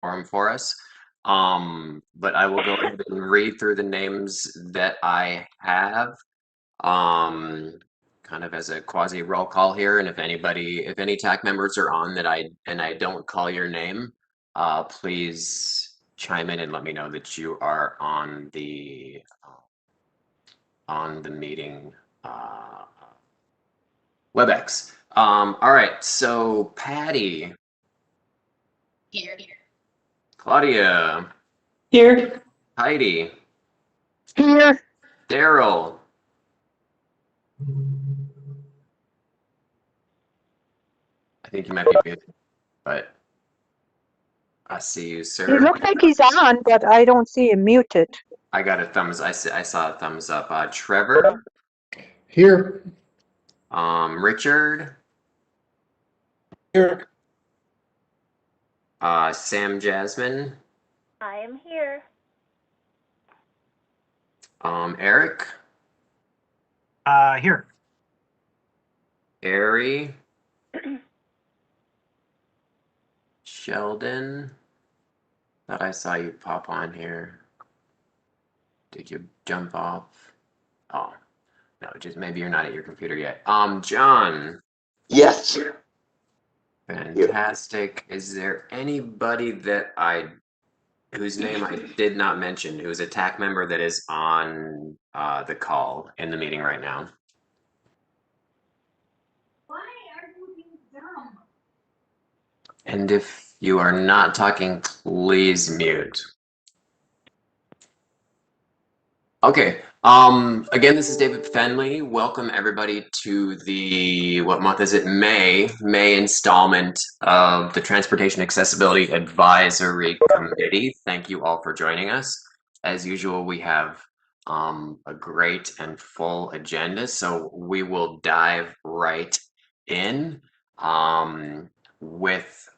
quorum for us. But I will go ahead and read through the names that I have, kind of as a quasi roll call here. And if any TAC members are on that I don't call your name, please chime in and let me know that you are on the meeting WebEx. All right, so Patty. Here. Claudia. Here. Heidi. Here. Daryl. I think you might be muted, but I see you, sir. It looks like he's on, but I don't see him muted. I got a thumbs. I saw a thumbs up. Trevor. Here. Richard. Here. Sam Jasmine. I am here. Eric. Here. Ari. Sheldon. Thought I saw you pop on here. Did you jump off? Oh, no, just maybe you're not at your computer yet. John. Yes. Fantastic. Is there anybody whose name I did not mention, who's a TAC member that is on the call in the meeting right now? Why are you being dumb? And if you are not talking, please mute. Okay. Again, this is David Fenley. Welcome everybody to the, what month is it? May installment of the Transportation Accessibility Advisory Committee. Thank you all for joining us. As usual, we have a great and full agenda, so we will dive right in with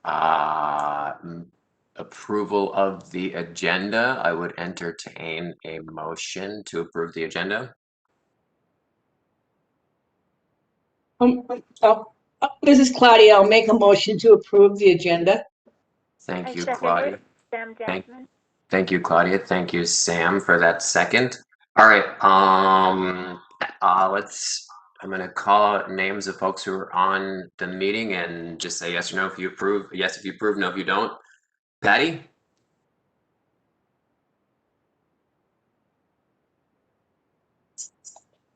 approval of the agenda. I would entertain a motion to approve the agenda. This is Claudia. I'll make a motion to approve the agenda. Thank you, second Claudia. it. Sam Jasmine. Thank you, Claudia. Thank you, Sam, for that second. All right. I'm going to call out names of folks who are on the meeting and just say yes or no if you approve. Yes if you approve, no if you don't. Patty?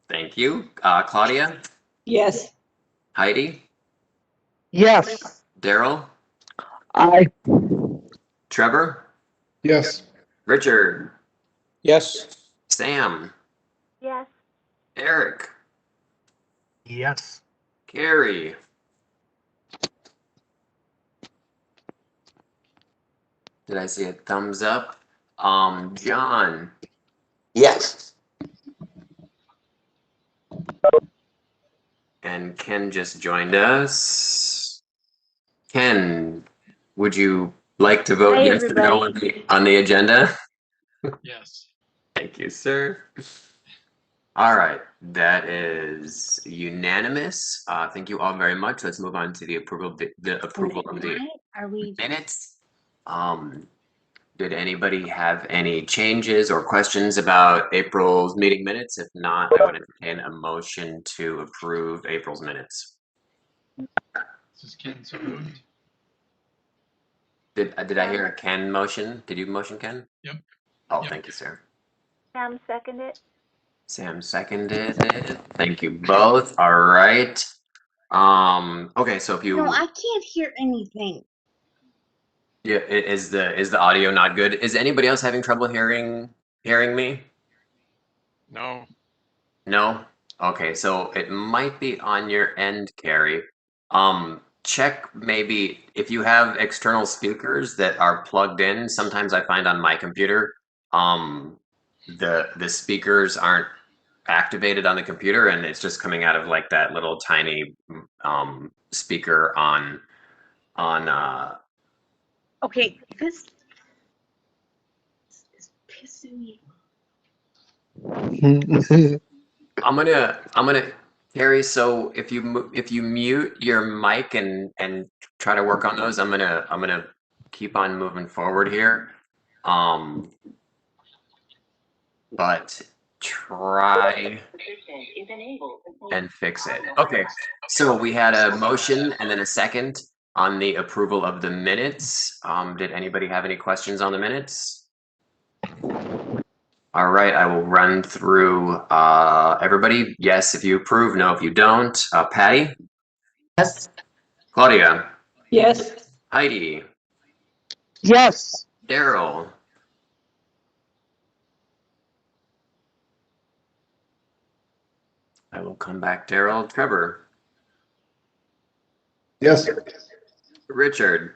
Thank you. Claudia? Yes. Heidi? Yes. Daryl? Aye. Trevor? Yes. Richard? Yes. Sam? Yes. Eric? Yes. Carrie? Did I see a thumbs up? John? Yes. And Ken just joined us. Ken, would you like to vote Hi, yes or no on the agenda? Yes. Thank you, sir. All right, that is unanimous. Thank you all very much. Let's move on to the approval of the minutes. Did anybody have any changes or questions about April's meeting minutes? If not, I would entertain a motion to approve April's minutes. This is Ken, so moved. Did I hear a Ken motion? Did you motion, Ken? Yep. Oh, Yep. Thank you, sir. Sam seconded. Sam seconded it. Thank you both. All right. Okay, so if you No, I can't hear anything. yeah, is the audio not good? Is anybody else having trouble hearing me? No. No? Okay, so it might be on your end, Carrie. Check maybe if you have external speakers that are plugged in. Sometimes I find on my computer, the speakers aren't activated on the computer and it's just coming out of like that little tiny speaker on Okay, this is pissing me off. I'm gonna Carrie, so if you mute your mic and try to work on those, I'm gonna keep on moving forward here. But try and fix it. Okay, so we had a motion and then a second on the approval of the minutes. Did anybody have any questions on the minutes? All right, I will run through everybody. Yes, if you approve. No, if you don't. Patty? Yes. Claudia? Yes. Heidi? Yes. Daryl? I will come back, Daryl. Trevor? Yes. Richard?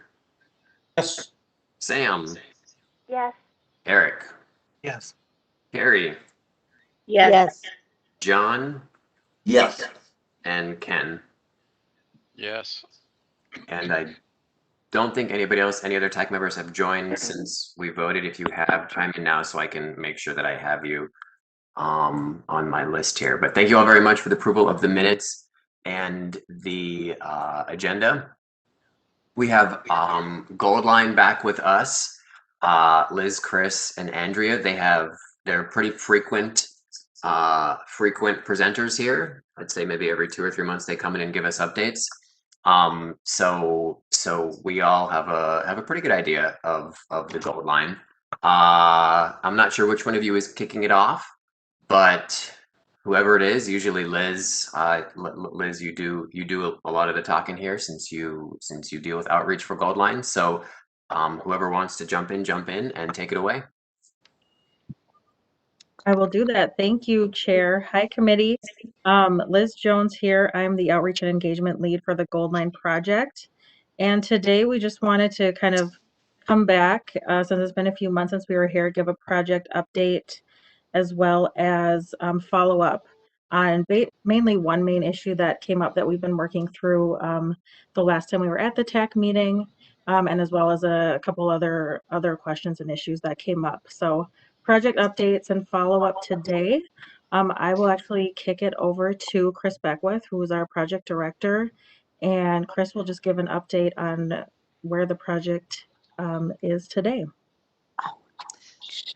Yes. Sam? Yes. Eric? Yes. Carrie? Yes. John? Yes. And Ken? Yes. And I don't think anybody else, any other TAC members have joined since we voted. If you have, chime in now so I can make sure that I have you on my list here. But thank you all very much for the approval of the minutes and the agenda. We have Goldline back with us. Liz, Chris, and Andrea. They're pretty frequent presenters here. I'd say maybe every 2 or 3 months they come in and give us updates. So we all have a pretty good idea of the Goldline. I'm not sure which one of you is kicking it off, but whoever it is, usually Liz. Liz, you do a lot of the talking here since you deal with outreach for Goldline. So whoever wants to jump in and take it away. I will do that. Thank you, Chair. Hi, committee. Liz Jones here. I'm the Outreach and Engagement Lead for the Goldline Project. And today we just wanted to kind of come back, since it's been a few months since we were here, give a project update as well as follow up on mainly one main issue that came up that we've been working through the last time we were at the TAC meeting, and as well as a couple other questions and issues that came up. So project updates and follow up today. I will actually kick it over to Chris Beckwith, who is our project director, and Chris will just give an update on where the project is today.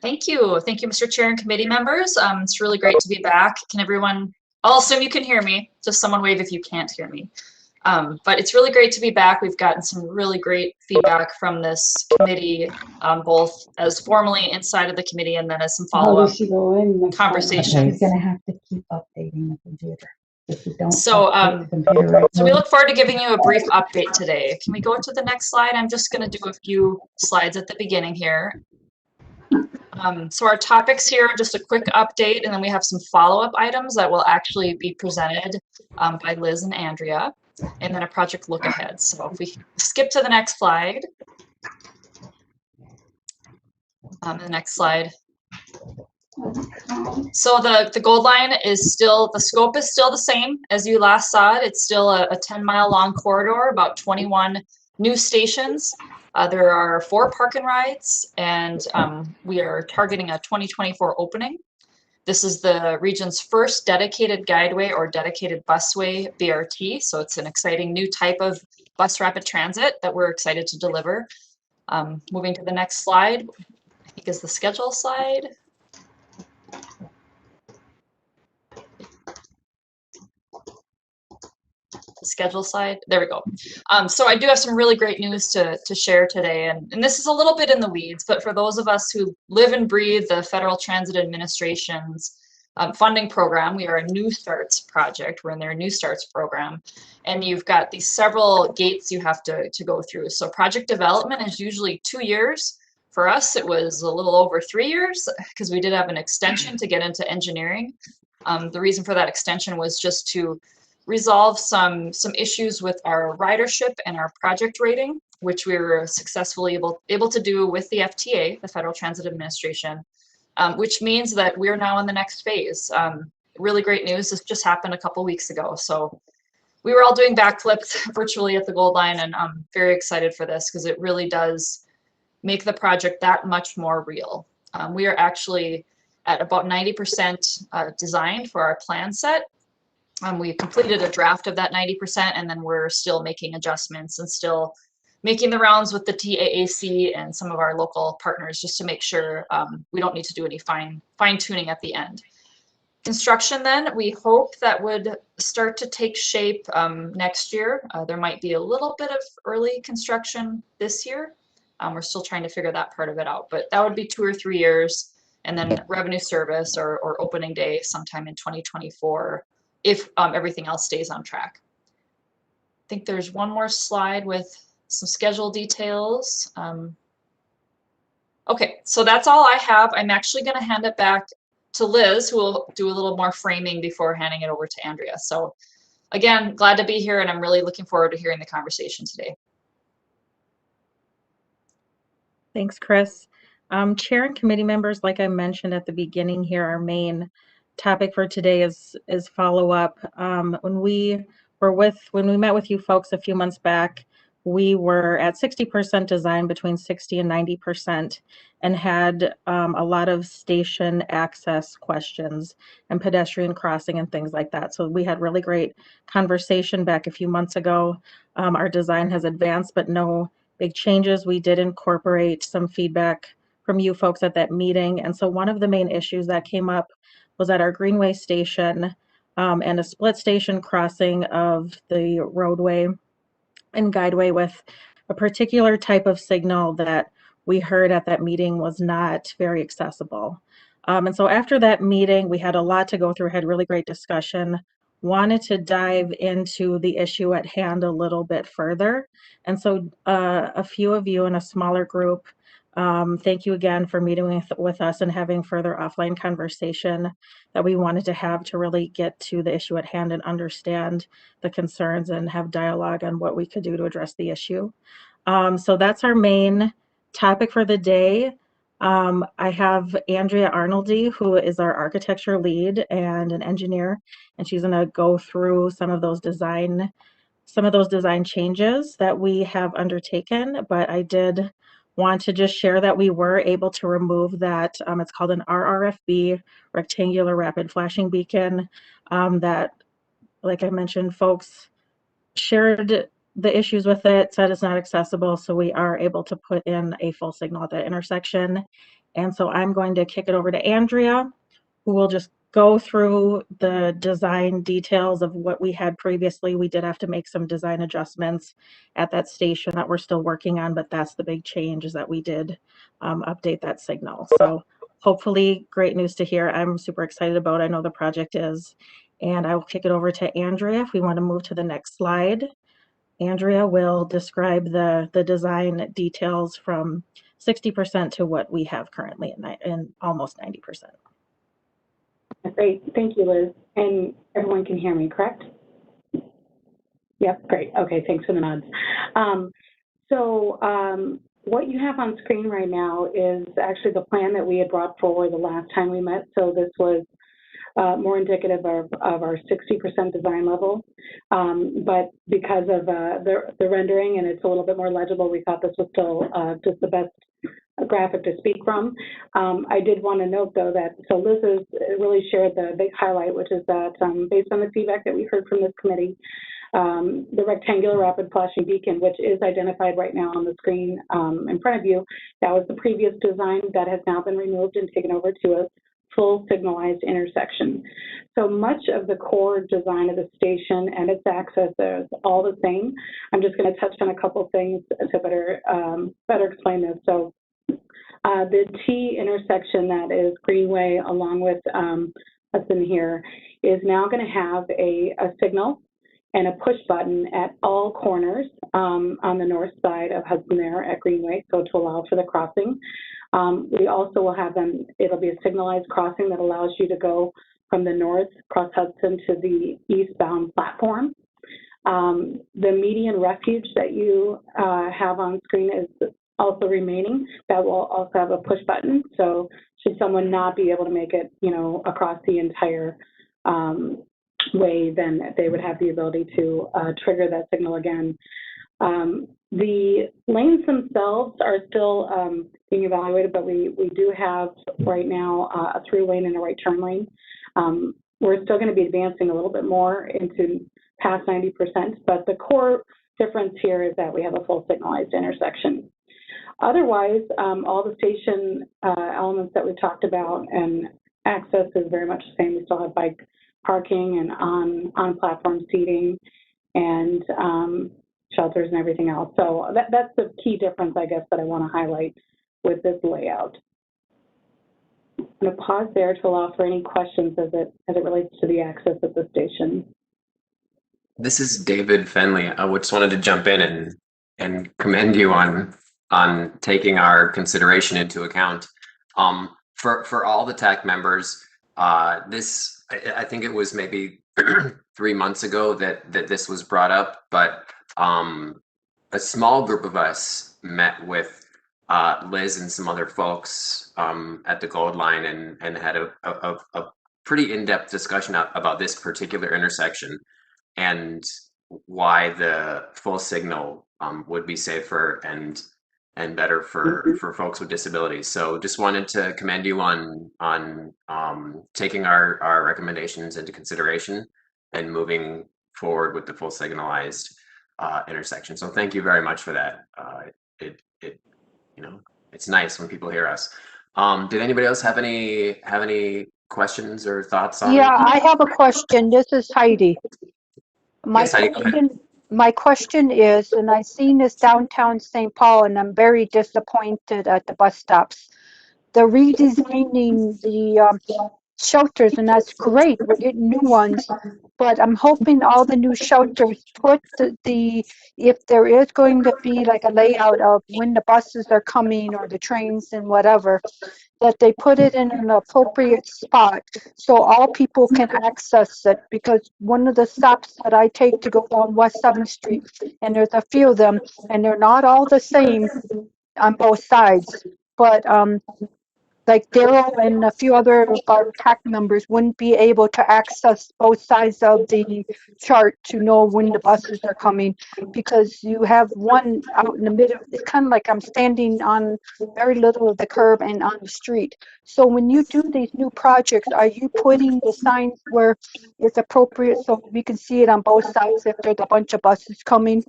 Thank you. Thank you, Mr. Chair and committee members. It's really great to be back. Can everyone, I'll assume you can hear me. Just someone wave if you can't hear me. But it's really great to be back. We've gotten some really great feedback from this committee, both as formally inside of the committee and then as some follow-up conversations. He's going to have to keep updating the computer. If you don't So, update the computer right so we now. look forward to giving you a brief update today. Can we go to the next slide? I'm just going to do a few slides at the beginning here. So our topics here are just a quick update, and then we have some follow-up items that will actually be presented by Liz and Andrea, and then a project look ahead. So if we skip to the next slide, the next slide. So the Goldline is still, the scope is still the same as you last saw it. It's still a 10-mile long corridor, about 21 new stations. There are 4 park and rides, and we are targeting a 2024 opening. This is the region's first dedicated guideway or dedicated busway BRT. So it's an exciting new type of bus rapid transit that we're excited to deliver. Moving to the next slide, I think is the schedule slide. Schedule slide. There we go. So I do have some really great news to share today, and this is a little bit in the weeds, but for those of us who live and breathe the Federal Transit Administration's funding program, we are a New Starts project. We're in their New Starts program, and you've got these several gates you have to go through. So project development is usually 2 years. For us, it was a little over 3 years because we did have an extension to get into engineering. The reason for that extension was just to resolve some issues with our ridership and our project rating, which we were successfully able to do with the FTA, the Federal Transit Administration, which means that we're now in the next phase. Really great news. This just happened a couple weeks ago. So we were all doing backflips virtually at the Goldline, and I'm very excited for this because it really does make the project that much more real. We are actually at about 90% designed for our plan set. We completed a draft of that 90%, and then we're still making adjustments and still making the rounds with the TAAC and some of our local partners just to make sure we don't need to do any fine tuning at the end. Construction then, we hope that would start to take shape next year. There might be a little bit of early construction this year. We're still trying to figure that part of it out, but that would be 2 or 3 years, and then revenue service or opening day sometime in 2024 if everything else stays on track. I think there's one more slide with some schedule details. Okay, so that's all I have. I'm actually going to hand it back to Liz, who will do a little more framing before handing it over to Andrea. So again, glad to be here, and I'm really looking forward to hearing the conversation today. Thanks, Chris. Chair and committee members, like I mentioned at the beginning here, our main topic for today is follow-up. When we met with you folks a few months back, we were at 60% design, between 60 and 90%, and had a lot of station access questions and pedestrian crossing and things like that. So we had really great conversation back a few months ago. Our design has advanced, but no big changes. We did incorporate some feedback from you folks at that meeting. And so one of the main issues that came up was at our Greenway station and a split station crossing of the roadway and guideway with a particular type of signal that we heard at that meeting was not very accessible. And so after that meeting, we had a lot to go through, had really great discussion, wanted to dive into the issue at hand a little bit further. And so a few of you in a smaller group, thank you again for meeting with us and having further offline conversation that we wanted to have to really get to the issue at hand and understand the concerns and have dialogue on what we could do to address the issue. So that's our main topic for the day. I have Andrea Arnoldi, who is our architecture lead and an engineer, and she's going to go through some of those design changes that we have undertaken. But I did want to just share that we were able to remove that. It's called an RRFB, rectangular rapid flashing beacon, that, like I mentioned, folks shared the issues with it, said it's not accessible, so we are able to put in a full signal at that intersection. And so I'm going to kick it over to Andrea, who will just go through the design details of what we had previously. We did have to make some design adjustments at that station that we're still working on, but that's the big change, is that we did update that signal. So hopefully great news to hear. I'm super excited about it. I know the project is. And I will kick it over to Andrea if we want to move to the next slide. Andrea will describe the design details from 60% to what we have currently in almost 90%. Great, thank you, Liz. And everyone can hear me, correct? Yep, great. Okay, thanks for the nods. What you have on screen right now is actually the plan that we had brought forward the last time we met. So this was more indicative of our 60% design level. But because of the rendering and it's a little bit more legible, we thought this was still just the best graphic to speak from. I did want to note, though, that so Liz has really shared the big highlight, which is that based on the feedback that we heard from this committee, the rectangular rapid flashing beacon, which is identified right now on the screen in front of you, that was the previous design that has now been removed and taken over to a full signalized intersection. So much of the core design of the station and its access is all the same. I'm just going to touch on a couple things to better explain this. So the T intersection that is Greenway along with Hudson here is now going to have a signal and a push button at all corners on the north side of Hudson there at Greenway, so to allow for the crossing. We also will have them, it'll be a signalized crossing that allows you to go from the north across Hudson to the eastbound platform. The median refuge that you have on screen is also remaining. That will also have a push button. So should someone not be able to make it, across the entire way, then they would have the ability to trigger that signal again. The lanes themselves are still being evaluated, but we do have right now a through lane and a right turn lane. We're still going to be advancing a little bit more into past 90%, but the core difference here is that we have a full signalized intersection. Otherwise, all the station elements that we talked about and access is very much the same. We still have bike parking and on-platform seating and shelters and everything else. So that's the key difference, I guess, that I want to highlight with this layout. I'm going to pause there to allow for any questions as it relates to the access at the station. This is David Fenley. I just wanted to jump in and commend you on taking our consideration into account. For all the TAC members, I think it was maybe 3 months ago that this was brought up, but a small group of us met with Liz and some other folks at the Gold Line and had a pretty in-depth discussion about this particular intersection and why the full signal would be safer and better for folks with disabilities. So just wanted to commend you on taking our recommendations into consideration and moving forward with the full signalized intersection. So thank you very much for that. It's nice when people hear us. Did anybody else have any questions or thoughts on? Yeah, I have a question. This is Heidi. Yes, Heidi, go ahead. My question is, and I've seen this downtown St. Paul, and I'm very disappointed at the bus stops. They're redesigning the shelters, and that's great. We're getting new ones, but I'm hoping all the new shelters put if there is going to be like a layout of when the buses are coming or the trains and whatever, that they put it in an appropriate spot so all people can access it. Because one of the stops that I take to go down West 7th Street, and there's a few of them, and they're not all the same on both sides, but like Daryl and a few other of our TAC members wouldn't be able to access both sides of the chart to know when the buses are coming, because you have one out in the middle. It's kind of like I'm standing on very little of the curb and on the street. So when you do these new projects, are you putting the signs where it's appropriate so we can see it on both sides if there's a bunch of buses coming?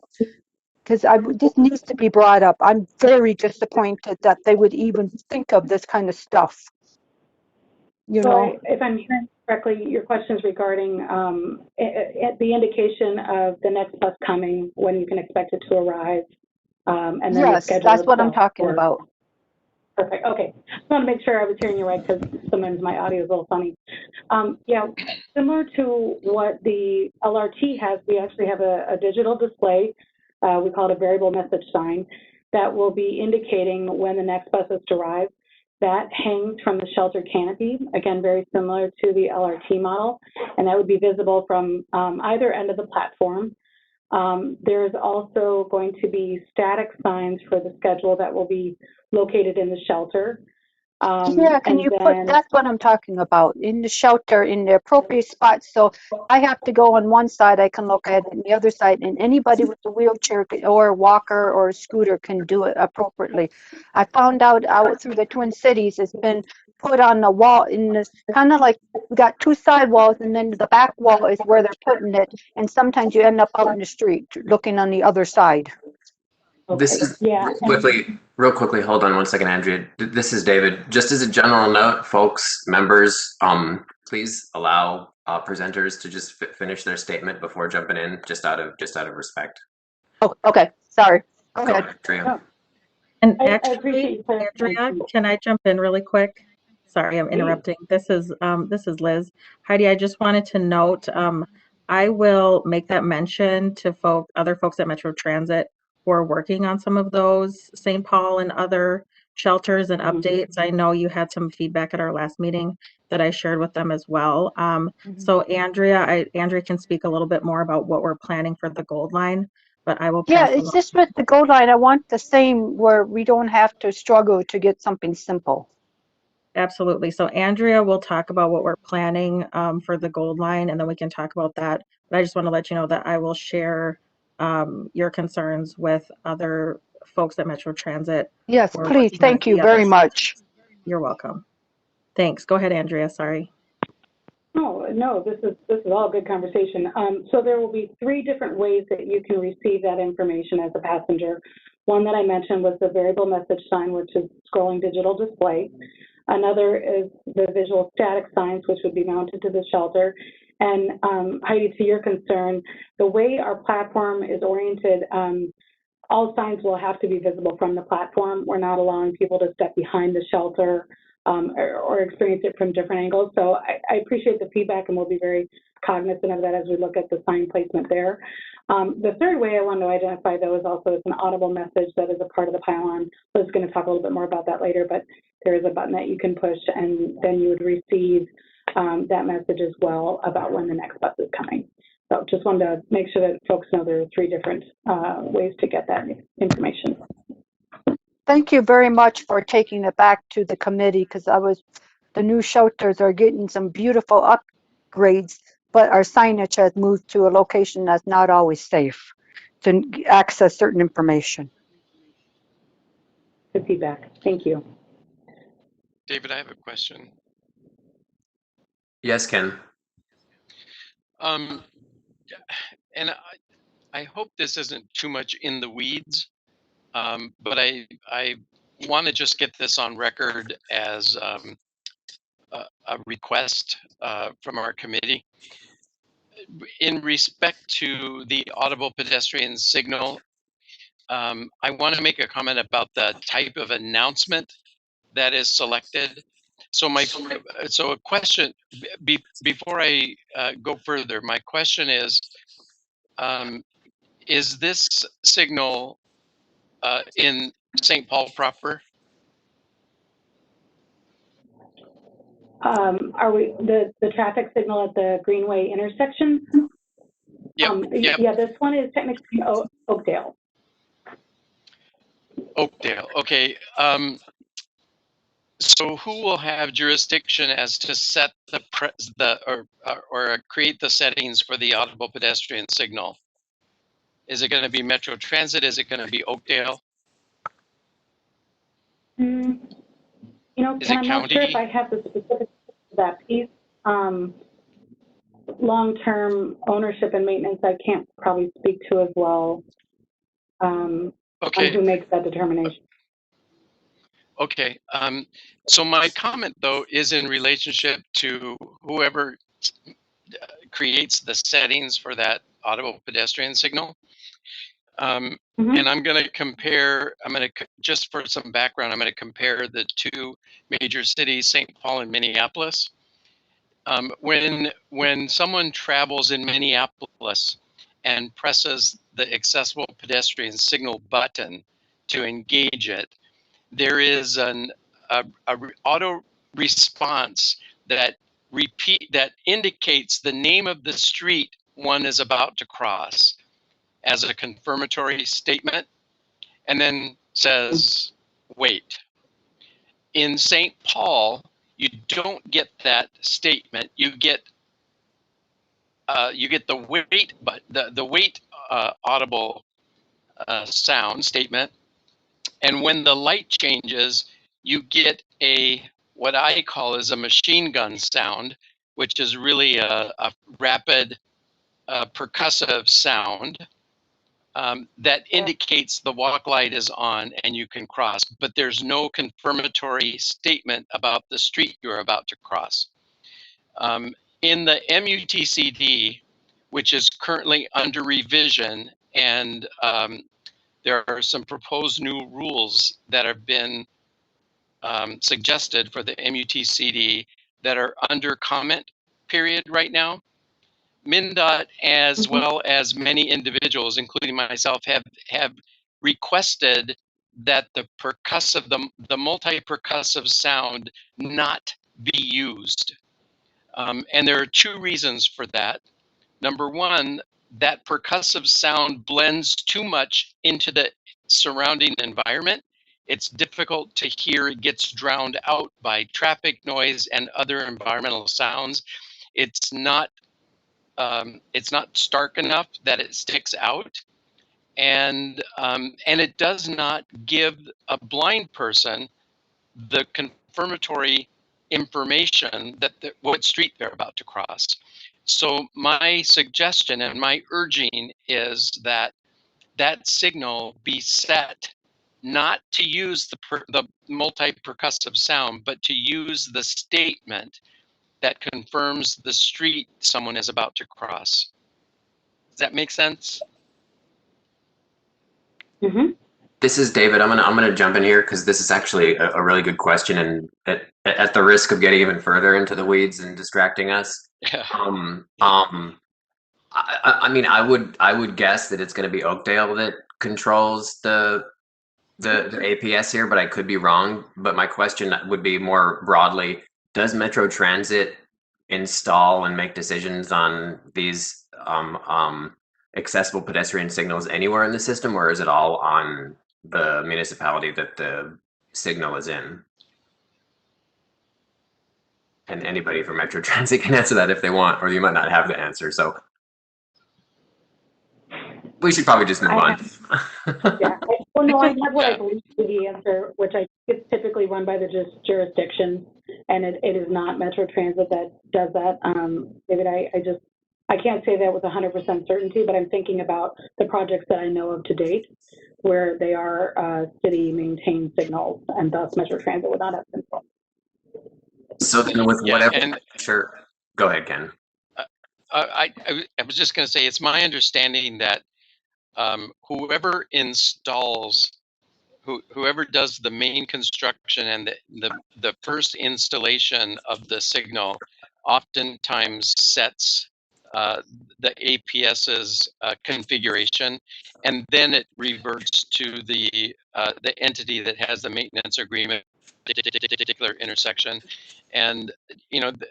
Because this needs to be brought up. I'm very disappointed that they would even think of this kind of stuff. So if I'm hearing correctly, your question is regarding the indication of the next bus coming, when you can expect it to arrive, and then yes, that's what I'm talking about. Perfect. Okay. I just want to make sure I was hearing you right, because sometimes my audio is a little funny. Yeah, similar to what the LRT has, we actually have a digital display. We call it a variable message sign that will be indicating when the next bus is to arrive. That hangs from the shelter canopy, again, very similar to the LRT model, and that would be visible from either end of the platform. There's also going to be static signs for the schedule that will be located in the shelter. Yeah, can you put, that's what I'm talking about, in the shelter, in the appropriate spot. So I have to go on one side, I can look at it, and the other side, and anybody with a wheelchair or a walker or a scooter can do it appropriately. I found out through the Twin Cities, it's been put on the wall, in this kind of like, we got two side walls, and then the back wall is where they're putting it, and sometimes you end up out in the street looking on the other side. Okay. This is real quickly, hold on one second, Andrea. This is David. Just as a general note, folks, members, please allow presenters to just finish their statement before jumping in, just out of respect. Oh, okay. Sorry. Go ahead. Andrea. And actually, Andrea, can I jump in really quick? Sorry, I'm interrupting. This is Liz. Heidi, I just wanted to note, I will make that mention to other folks at Metro Transit who are working on some of those St. Paul and other shelters and updates. I know you had some feedback at our last meeting that I shared with them as well. So Andrea can speak a little bit more about what we're planning for the Gold Line, but I will pass it's just with the Gold Line, I want the same where we don't have to struggle to get something simple. Absolutely. So Andrea will talk about what we're planning for the Gold Line, and then we can talk about that. But I just want to let you know that I will share your concerns with other folks at Metro Transit. Yes, please. Thank you very much. You're welcome. Thanks. Go ahead, Andrea. Sorry. No, this is all good conversation. So there will be 3 different ways that you can receive that information as a passenger. One that I mentioned was the variable message sign, which is scrolling digital display. Another is the visual static signs, which would be mounted to the shelter. And Heidi, to your concern, the way our platform is oriented, all signs will have to be visible from the platform. We're not allowing people to step behind the shelter or experience it from different angles. So I appreciate the feedback, and we'll be very cognizant of that as we look at the sign placement there. The third way I want to identify, though, is also an audible message that is a part of the pylon. Liz is going to talk a little bit more about that later, but there is a button that you can push, and then you would receive that message as well about when the next bus is coming. So just wanted to make sure that folks know there are 3 different ways to get that information. Thank you very much for taking it back to the committee, because the new shelters are getting some beautiful upgrades, but our signage has moved to a location that's not always safe to access certain information. Good feedback. Thank you. David, I have a question. Yes, Ken. And I hope this isn't too much in the weeds, but I want to just get this on record as a request from our committee. In respect to the audible pedestrian signal, I want to make a comment about the type of announcement that is selected. So a question before I go further, my question is this signal in St. Paul proper? Are we the traffic signal at the Greenway intersection? Yep. Yeah, this one is technically Oakdale. Oakdale. Okay. So who will have jurisdiction as to set or create the settings for the audible pedestrian signal? Is it going to be Metro Transit? Is it going to be Oakdale? You know, Is Ken, it I'm not sure if county? I have the specifics of that piece. Long-term ownership and maintenance, I can't probably speak to as well. On who makes that determination. Okay. So my comment, though, is in relationship to whoever creates the settings for that audible pedestrian signal. And I'm going to compare, just for some background, I'm going to compare the 2 major cities, St. Paul and Minneapolis. When someone travels in Minneapolis and presses the accessible pedestrian signal button to engage it, there is an auto response that indicates the name of the street one is about to cross as a confirmatory statement, and then says, wait. In St. Paul, you don't get that statement. You get the wait, but the wait audible sound statement, and when the light changes, you get what I call is a machine gun sound, which is really a rapid percussive sound that indicates the walk light is on and you can cross, but there's no confirmatory statement about the street you're about to cross. In the MUTCD, which is currently under revision, and there are some proposed new rules that have been suggested for the MUTCD that are under comment period right now. MnDOT, as well as many individuals, including myself, have requested that the multi-percussive sound not be used. And there are 2 reasons for that. Number 1, that percussive sound blends too much into the surrounding environment. It's difficult to hear. It gets drowned out by traffic noise and other environmental sounds. It's not stark enough that it sticks out, and it does not give a blind person the confirmatory information that what street they're about to cross. So my suggestion and my urging is that that signal be set not to use the multi-percussive sound, but to use the statement that confirms the street someone is about to cross. Does that make sense? Mm-hmm. This is David. I'm gonna jump in here because this is actually a really good question, and at the risk of getting even further into the weeds and distracting us, Yeah. I mean, I would guess that it's going to be Oakdale that controls the APS here, but I could be wrong. But my question would be more broadly: does Metro Transit install and make decisions on these accessible pedestrian signals anywhere in the system, or is it all on the municipality that the signal is in? And anybody from Metro Transit can answer that if they want, or you might not have the answer. So we should probably just move on. Yeah. Well, no, I have what I believe to be the answer, which I think is typically run by the jurisdiction, and it is not Metro Transit that does that. David, I can't say that with 100% certainty, but I'm thinking about the projects that I know of to date where they are city-maintained signals, and thus Metro Transit would not have control. So then with whatever, and sure, go ahead, Ken. I was just going to say, it's my understanding that whoever installs, whoever does the main construction and the first installation of the signal oftentimes sets the APS's configuration, and then it reverts to the entity that has the maintenance agreement particular intersection. And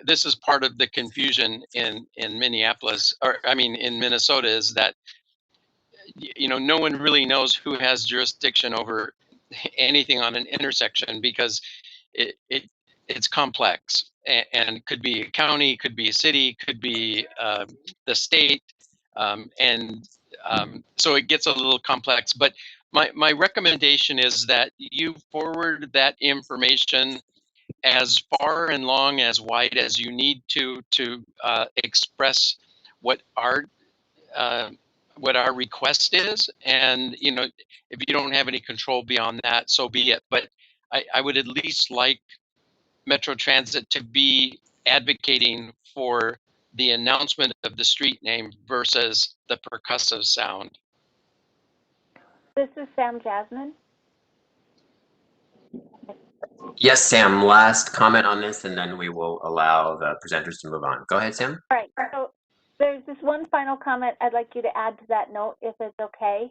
this is part of the confusion in Minneapolis, or I mean in Minnesota, is that no one really knows who has jurisdiction over anything on an intersection, because it's complex, and could be a county, could be a city, could be the state, so it gets a little complex. But my recommendation is that you forward that information as far and long as wide as you need to express what our request is. And if you don't have any control beyond that, so be it. But I would at least like Metro Transit to be advocating for the announcement of the street name versus the percussive sound. This is Sam Jasmine. Yes, Sam, last comment on this, and then we will allow the presenters to move on. Go ahead, Sam. All right, so there's this one final comment I'd like you to add to that note, if it's okay.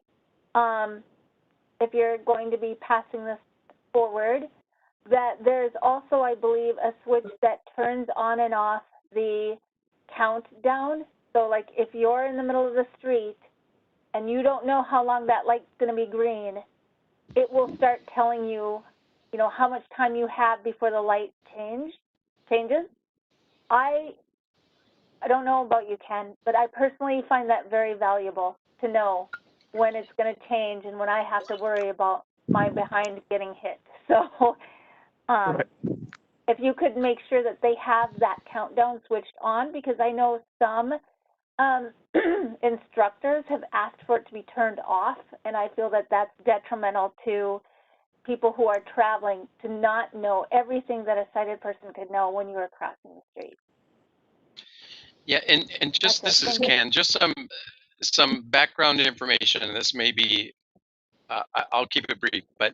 If you're going to be passing this forward, that there's also, I believe, a switch that turns on and off the countdown. So like if you're in the middle of the street and you don't know how long that light's going to be green, it will start telling you, how much time you have before the light changes. I don't know about you, Ken, but I personally find that very valuable to know when it's going to change and when I have to worry about my behind getting hit. So if you could make sure that they have that countdown switched on, because I know some instructors have asked for it to be turned off, and I feel that that's detrimental to people who are traveling to not know everything that a sighted person could know when you are crossing the street. Yeah, and just this is Ken, just some background information, and this may be, I'll keep it brief, but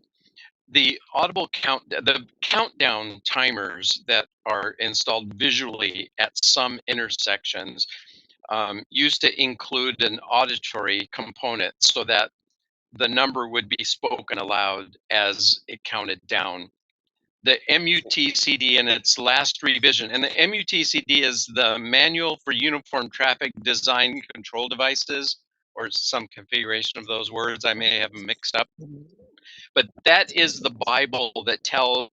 the the countdown timers that are installed visually at some intersections used to include an auditory component so that the number would be spoken aloud as it counted down. The MUTCD in its last revision, and the MUTCD is the Manual for Uniform Traffic Design Control Devices, or some configuration of those words. I may have them mixed up. But that is the Bible that tells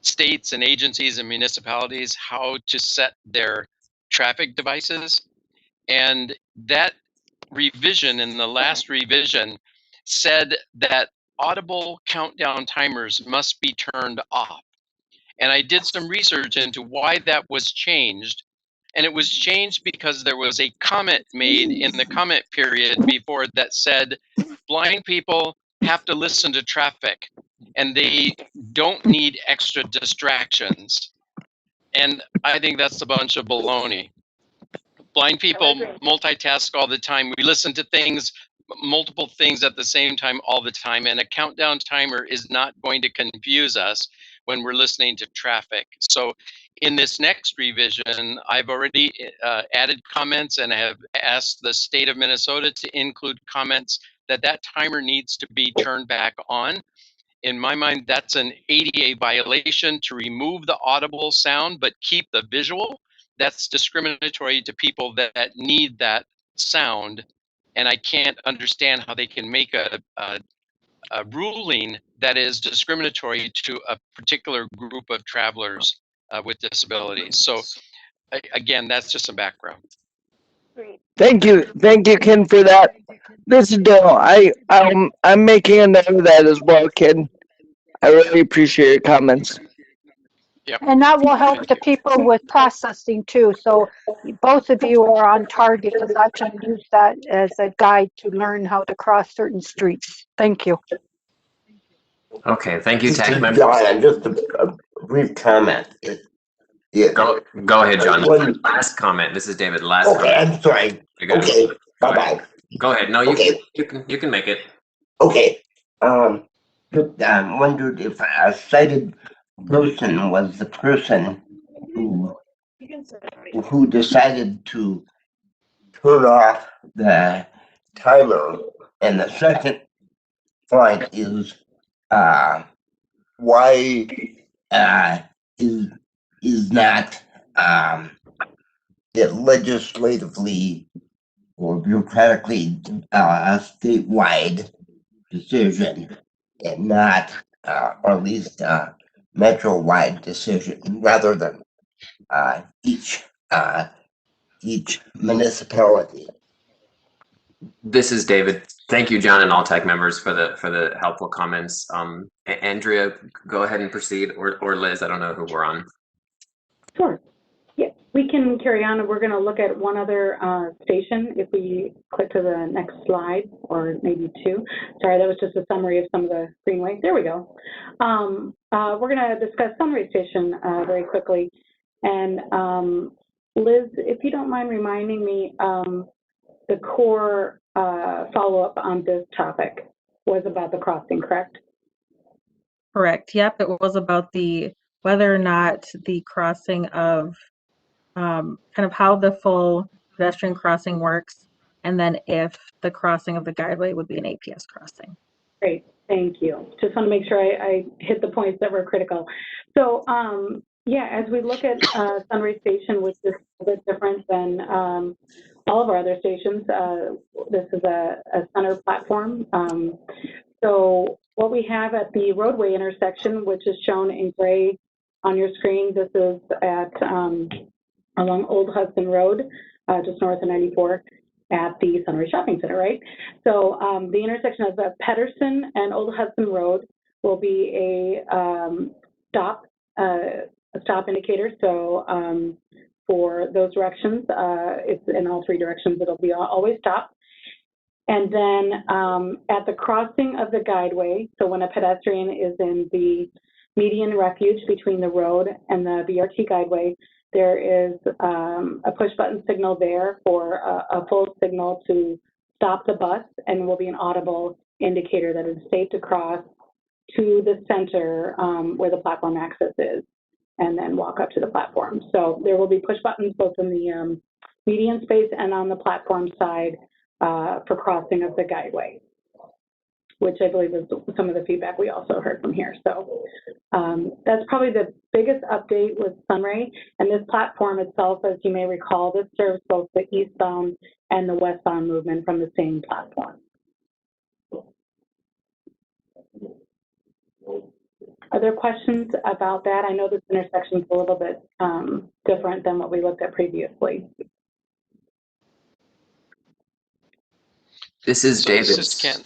states and agencies and municipalities how to set their traffic devices. And that revision, in the last revision, said that audible countdown timers must be turned off. And I did some research into why that was changed. And it was changed because there was a comment made in the comment period before that said, blind people have to listen to traffic and they don't need extra distractions. And I think that's a bunch of baloney. Blind people multitask all the time. We listen to things, multiple things at the same time all the time. And a countdown timer is not going to confuse us when we're listening to traffic. So in this next revision, I've already added comments and I have asked the state of Minnesota to include comments that that timer needs to be turned back on. In my mind, that's an ADA violation to remove the audible sound but keep the visual. That's discriminatory to people that need that sound. And I can't understand how they can make a ruling that is discriminatory to a particular group of travelers with disabilities. So again, that's just some background. Great. Thank you, Ken, for that. This is Dale. I'm making a note of that as well, Ken. I really appreciate your comments. Yep. And that will help Thank the you. people with processing too. So both of you are on target because I can use that as a guide to learn how to cross certain streets. Thank you. Okay, thank you, Just tech to members. John, just a brief comment. Go ahead, John. One- Last comment. This is David. Last Okay, comment. I'm sorry. You got it. Okay, Go bye-bye. ahead. Go ahead. No, you Okay. you can make it. Okay, wondered if a sighted person was the person who decided to turn off the timer. And the second point is, why is not it legislatively or bureaucratically a statewide decision and not, or at least a metro-wide decision rather than each municipality? This is David. Thank you, John, and all tech members for the helpful comments. Andrea, go ahead and proceed, or Liz. I don't know who we're on. Sure. Yeah, we can carry on. We're going to look at one other station if we click to the next slide, or maybe two. Sorry, that was just a summary of some of the Greenway. There we go. We're going to discuss Sunray Station very quickly. And Liz, if you don't mind reminding me, the core follow-up on this topic was about the crossing, correct? Correct. Yep. It was about whether or not the crossing of kind of how the full pedestrian crossing works, and then if the crossing of the guideway would be an APS crossing. Great, thank you. Just want to make sure I hit the points that were critical. So yeah, as we look at Sunray Station, which is a bit different than all of our other stations, this is a center platform. So what we have at the roadway intersection, which is shown in gray on your screen, this is at along Old Hudson Road, just north of 94 at the Sunray Shopping Center, right? So the intersection of Pedersen and Old Hudson Road will be a stop indicator. So for those directions, it's in all three directions, it'll be always stop. And then at the crossing of the guideway, so when a pedestrian is in the median refuge between the road and the BRT guideway, there is a push button signal there for a full signal to stop the bus, and will be an audible indicator that it's safe to cross to the center where the platform access is, and then walk up to the platform. So there will be push buttons both in the median space and on the platform side for crossing of the guideway, which I believe is some of the feedback we also heard from here. So that's probably the biggest update with Sunray. And this platform itself, as you may recall, this serves both the eastbound and the westbound movement from the same platform. Are there questions about that? I know this intersection is a little bit different than what we looked at previously. This is David. This is Ken.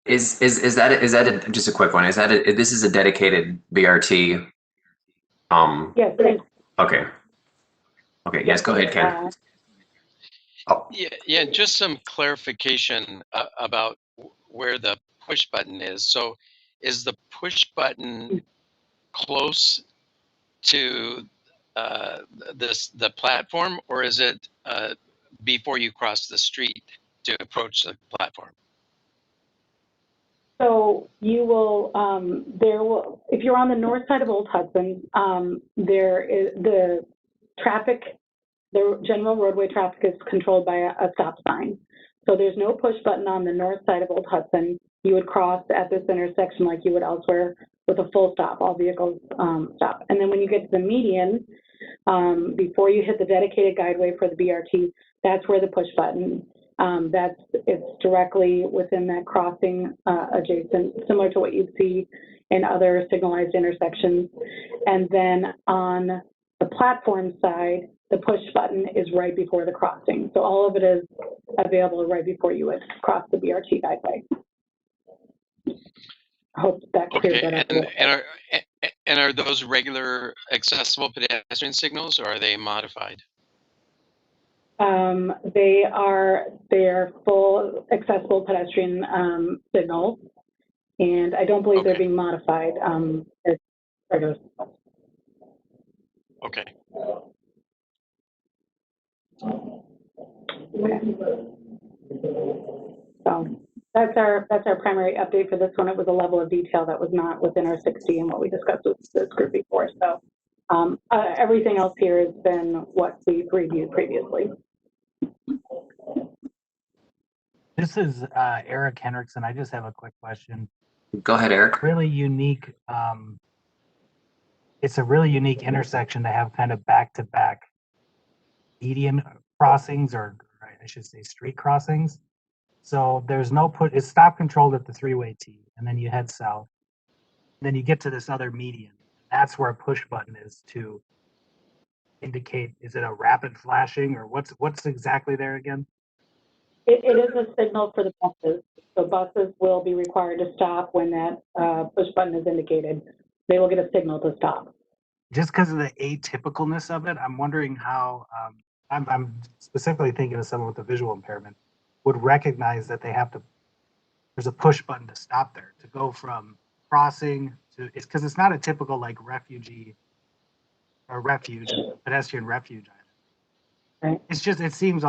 Is that just a quick one? Is that this is a dedicated BRT Yes, thanks. Okay. Okay, yes, go ahead, Ken. Oh, Yeah, just some clarification about where the push button is. So is the push button close to the platform, or is it before you cross the street to approach the platform? So you will, if you're on the north side of Old Hudson, there is the general roadway traffic is controlled by a stop sign. So there's no push button on the north side of Old Hudson. You would cross at this intersection like you would elsewhere with a full stop, all vehicles stop. And then when you get to the median, before you hit the dedicated guideway for the BRT, that's where the push button, it's directly within that crossing adjacent, similar to what you'd see in other signalized intersections. And then on the platform side, the push button is right before the crossing. So all of it is available right before you would cross the BRT guideway. I hope that clears that up a little bit. And are those regular accessible pedestrian signals, or are they modified? They are full accessible pedestrian signals, and I don't believe they're being modified as regular signals. Okay. So that's our primary update for this one. It was a level of detail that was not within our 60 and what we discussed with this group before. So everything else here has been what we've reviewed previously. This is Eric Henriksen. I just have a quick question. Go ahead, Eric. Really unique. It's a really unique intersection to have kind of back-to-back median crossings, or I should say street crossings. So there's no it's stop controlled at the three-way T, and then you head south. Then you get to this other median. That's where a push button is to indicate, is it a rapid flashing, or what's exactly there again? It is a signal for the buses. So buses will be required to stop when that push button is indicated. They will get a signal to stop. Just because of the atypicalness of it, I'm wondering how, I'm specifically thinking of someone with a visual impairment, would recognize that they have to, there's a push button to stop there, to go from crossing to, it's because it's not a typical like refugee or refuge, pedestrian refuge item. Right. It's just, it seems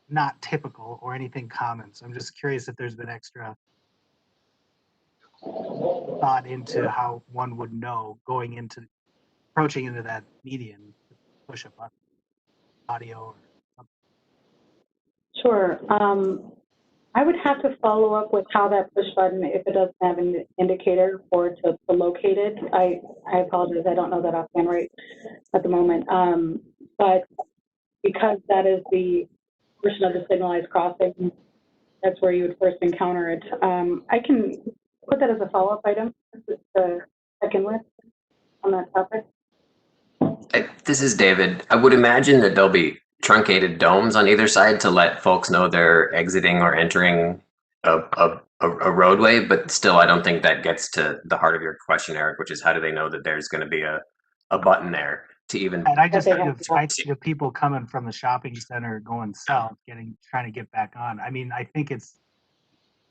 not typical or anything common. So I'm just curious if there's been extra thought into how one would know going into, approaching into that median to push a button, audio or something. Sure. I would have to follow up with how that push button, if it doesn't have an indicator for it to locate it. I apologize, I don't know that offhand right at the moment. But because that is the portion of the signalized crossing, that's where you would first encounter it. I can put that as a follow-up item to check in with on that topic. This is David. I would imagine that there'll be truncated domes on either side to let folks know they're exiting or entering a roadway, but still, I don't think that gets to the heart of your question, Eric, which is how do they know that there's going to be a button there to even. And I just the people coming from the shopping center going south, trying to get back on. I mean, I think it's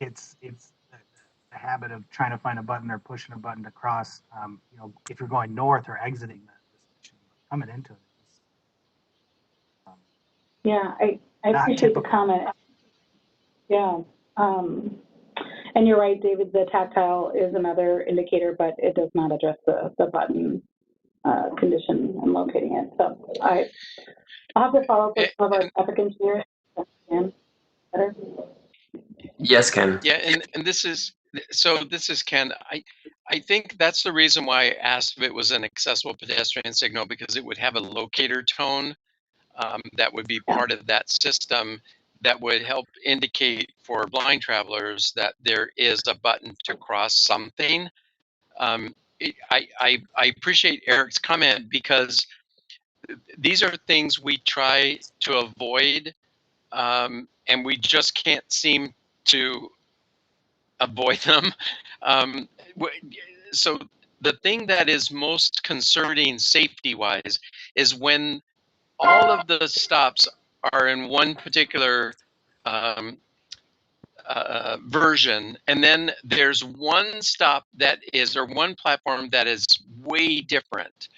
the habit of trying to find a button or pushing a button to cross. You know, if you're going north or exiting the section, coming into it. Yeah, I appreciate the comment. Yeah. And you're right, David, the tactile is another indicator, but it does not address the button condition and locating it. So I'll have to follow up with some of our traffic engineers. Better. Yes, Ken. Yeah, and this is Ken. I think that's the reason why I asked if it was an accessible pedestrian signal, because it would have a locator tone that would be part of that system that would help indicate for blind travelers that there is a button to cross something. I appreciate Eric's comment, because these are things we try to avoid, and we just can't seem to avoid them. So the thing that is most concerning safety-wise is when all of the stops are in one particular version, and then there's one stop that is, or one platform that is way different.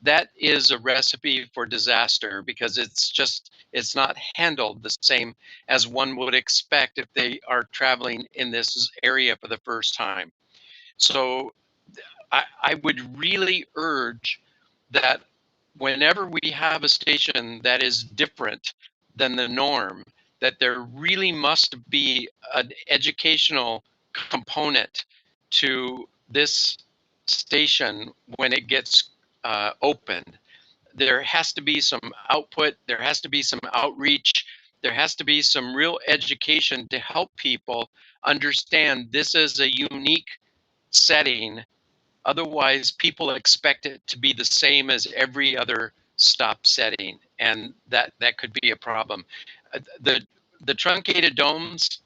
That is a recipe for disaster, because it's not handled the same as one would expect if they are traveling in this area for the first time. So I would really urge that whenever we have a station that is different than the norm, that there really must be an educational component to this station when it gets opened. There has to be some output, there has to be some outreach, there has to be some real education to help people understand this is a unique setting. Otherwise, people expect it to be the same as every other stop setting, and that could be a problem. The truncated domes,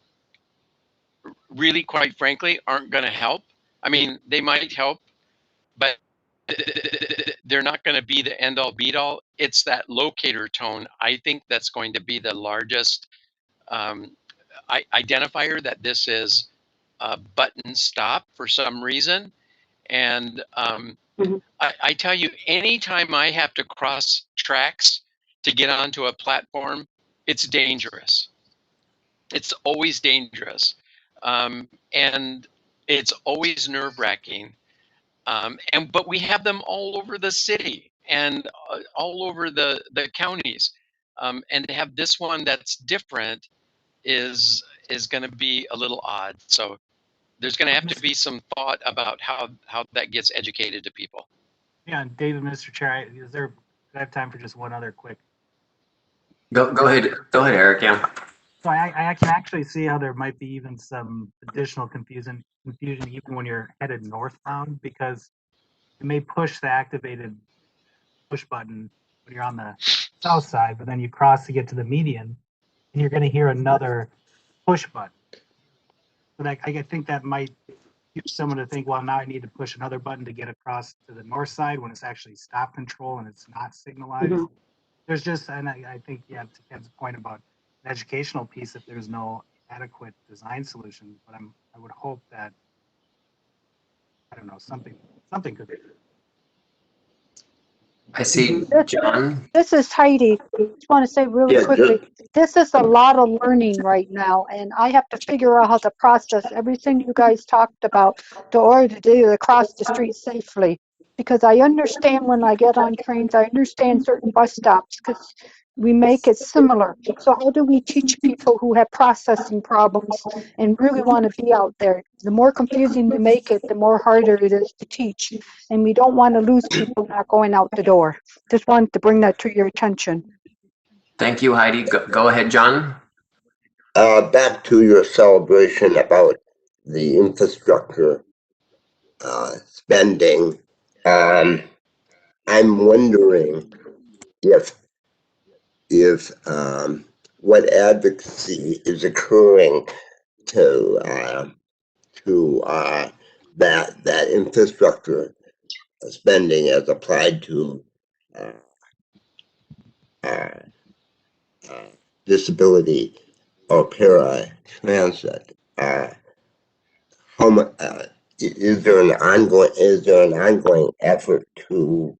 really, quite frankly, aren't going to help. I mean, they might help, but they're not going to be the end all beat all. It's that locator tone, I think, that's going to be the largest identifier that this is a button stop for some reason. And I tell you, anytime I have to cross tracks to get onto a platform, it's dangerous. It's always dangerous. And it's always nerve-wracking. But we have them all over the city and all over the counties. And to have this one that's different is going to be a little odd. So there's going to have to be some thought about how that gets educated to people. Yeah, and David, Mr. Chair, do I have time for just one other quick? Go ahead, Eric. Yeah. So I can actually see how there might be even some additional confusion even when you're headed northbound, because you may push the activated push button when you're on the south side, but then you cross to get to the median, and you're going to hear another push button. But I think that might get someone to think, well, now I need to push another button to get across to the north side when it's actually stop control and it's not signalized. Mm-hmm. There's just, and I think, yeah, to Ken's point about an educational piece, if there's no adequate design solution, but I would hope that, I don't know, something could be. I see John. This is Heidi. I just want to say really quickly, this is a lot of learning right now, and I have to figure out how to process everything you guys talked about in order to do across the street safely. Because I understand when I get on trains, I understand certain bus stops because we make it similar. So how do we teach people who have processing problems and really want to be out there? The more confusing you make it, the more harder it is to teach. And we don't want to lose people not going out the door. Just wanted to bring that to your attention. Thank you, Heidi. Go ahead, John. Back to your celebration about the infrastructure spending. I'm wondering if what advocacy is occurring to that infrastructure spending as applied to disability or para-transit. How much is there an ongoing effort to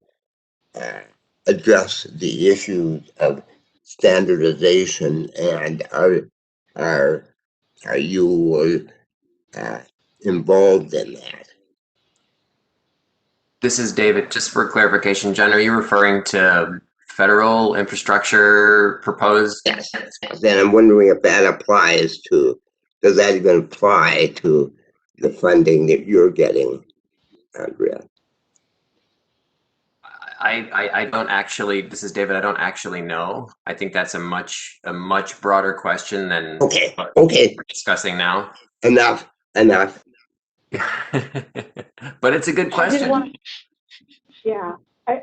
address the issues of standardization, and are you involved in that? This is David. Just for clarification, John, are you referring to federal infrastructure proposed? Yes. Then I'm wondering if that applies to, does that even apply to the funding that you're getting, Andrea? I don't actually, this is David, I don't actually know. I think that's a much broader question than what we're discussing now. Enough. But it's a good question. I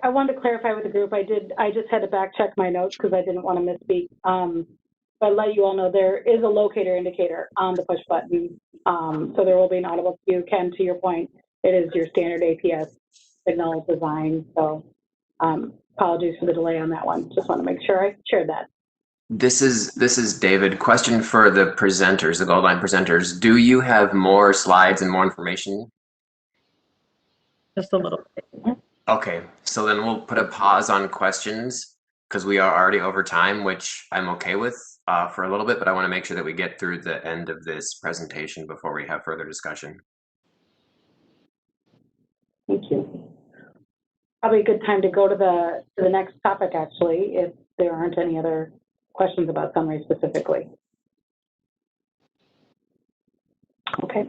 wanted to clarify with the group. I just had to back check my notes because I didn't want to misspeak. But let you all know there is a locator indicator on the push button. So there will be an audible cue. Ken, to your point, it is your standard APS signal design. So apologies for the delay on that one. Just want to make sure I shared that. This is David. Question for the presenters, the Goldline presenters. Do you have more slides and more information? Just a little bit. Okay, so then we'll put a pause on questions because we are already over time, which I'm okay with for a little bit, but I want to make sure that we get through the end of this presentation before we have further discussion. Thank you. Probably a good time to go to the next topic, actually, if there aren't any other questions about Sunray specifically. Okay.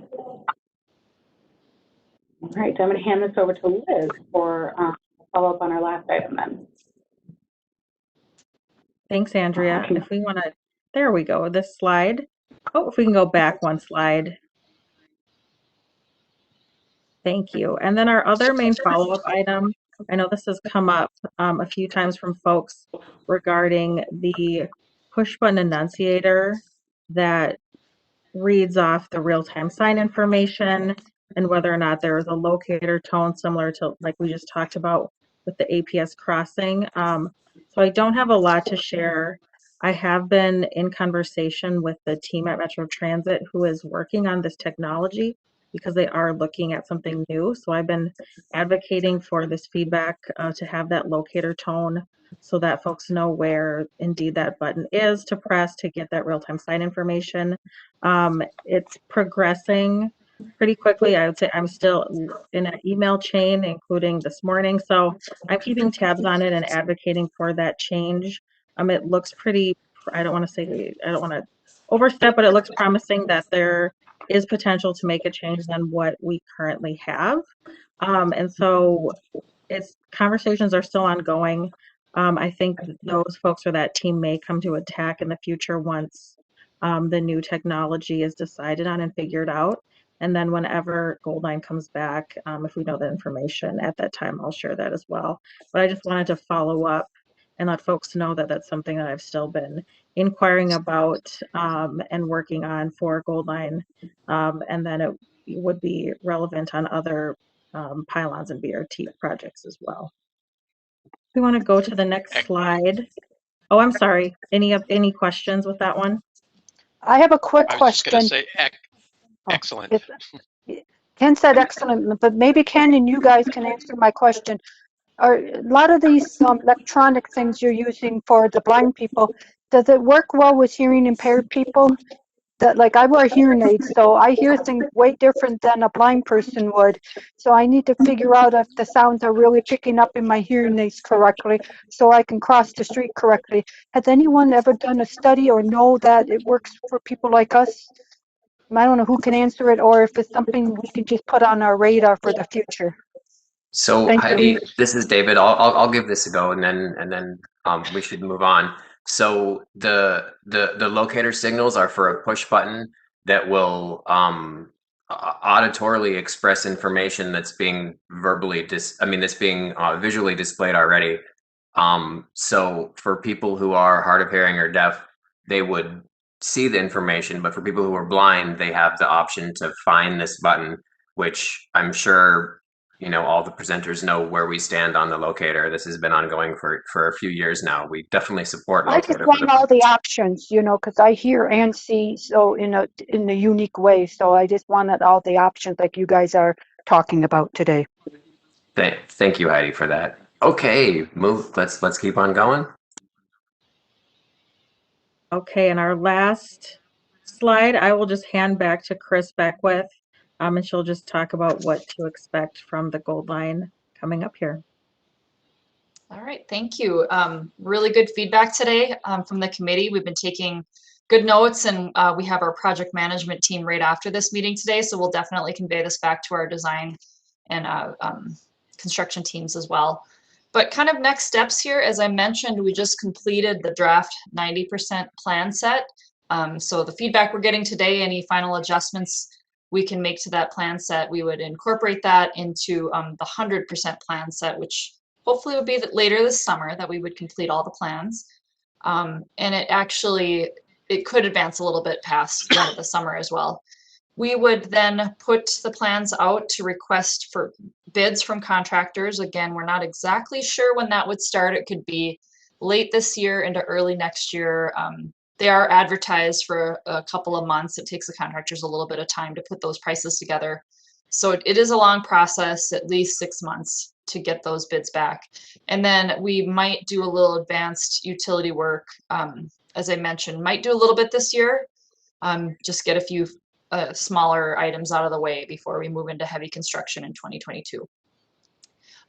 All right, so I'm going to hand this over to Liz for follow up on our last item then. Thanks, Andrea. If we want to, there we go, this slide. Oh, if we can go back one slide. Thank you. And then our other main follow-up item, I know this has come up a few times from folks regarding the push button enunciator that reads off the real-time sign information and whether or not there is a locator tone similar to like we just talked about with the APS crossing. So I don't have a lot to share. I have been in conversation with the team at Metro Transit who is working on this technology because they are looking at something new. So I've been advocating for this feedback to have that locator tone so that folks know where indeed that button is to press to get that real-time sign information. It's progressing pretty quickly. I would say I'm still in an email chain, including this morning. So I'm keeping tabs on it and advocating for that change. It looks pretty, I don't want to overstep, but it looks promising that there is potential to make a change than what we currently have. And so conversations are still ongoing. I think those folks or that team may come to attack in the future once the new technology is decided on and figured out. And then whenever Goldline comes back, if we know the information at that time, I'll share that as well. But I just wanted to follow up and let folks know that that's something that I've still been inquiring about and working on for Goldline. And then it would be relevant on other pylons and BRT projects as well. We want to go to the next slide. Oh, I'm sorry. Any questions with that one? I have a quick I was just going question. to say, excellent. Ken said excellent, but maybe Ken and you guys can answer my question. Are a lot of these electronic things you're using for the blind people, does it work well with hearing impaired people? That, like, I wear hearing aids, so I hear things way different than a blind person would. So I need to figure out if the sounds are really picking up in my hearing aids correctly so I can cross the street correctly. Has anyone ever done a study or know that it works for people like us? I don't know who can answer it, or if it's something we can just put on our radar for the future. So Thank Heidi, you. this is David. I'll give this a go, and then we should move on. So the locator signals are for a push button that will auditorily express information that's being visually displayed already. So for people who are hard of hearing or deaf, they would see the information, but for people who are blind, they have the option to find this button, which I'm sure all the presenters know where we stand on the locator. This has been ongoing for a few years now. We definitely support I just locator. want all the options, because I hear and see so in a unique way. So I just wanted all the options like you guys are talking about today. Thank you, Heidi, for that. Okay, let's keep on going. Okay, and our last slide, I will just hand back to Chris Beckwith, and she'll just talk about what to expect from the Goldline coming up here. All right, thank you. Really good feedback today from the committee. We've been taking good notes, and we have our project management team right after this meeting today, so we'll definitely convey this back to our design and construction teams as well. But kind of next steps here, as I mentioned, we just completed the draft 90% plan set. So the feedback we're getting today, any final adjustments we can make to that plan set, we would incorporate that into the 100% plan set, which hopefully would be later this summer that we would complete all the plans. And it could advance a little bit past the end of the summer as well. We would then put the plans out to request for bids from contractors. Again, we're not exactly sure when that would start. It could be late this year into early next year. They are advertised for a couple of months. It takes the contractors a little bit of time to put those prices together. So it is a long process, at least 6 months to get those bids back. And then we might do a little advanced utility work. As I mentioned, might do a little bit this year. Just get a few smaller items out of the way before we move into heavy construction in 2022.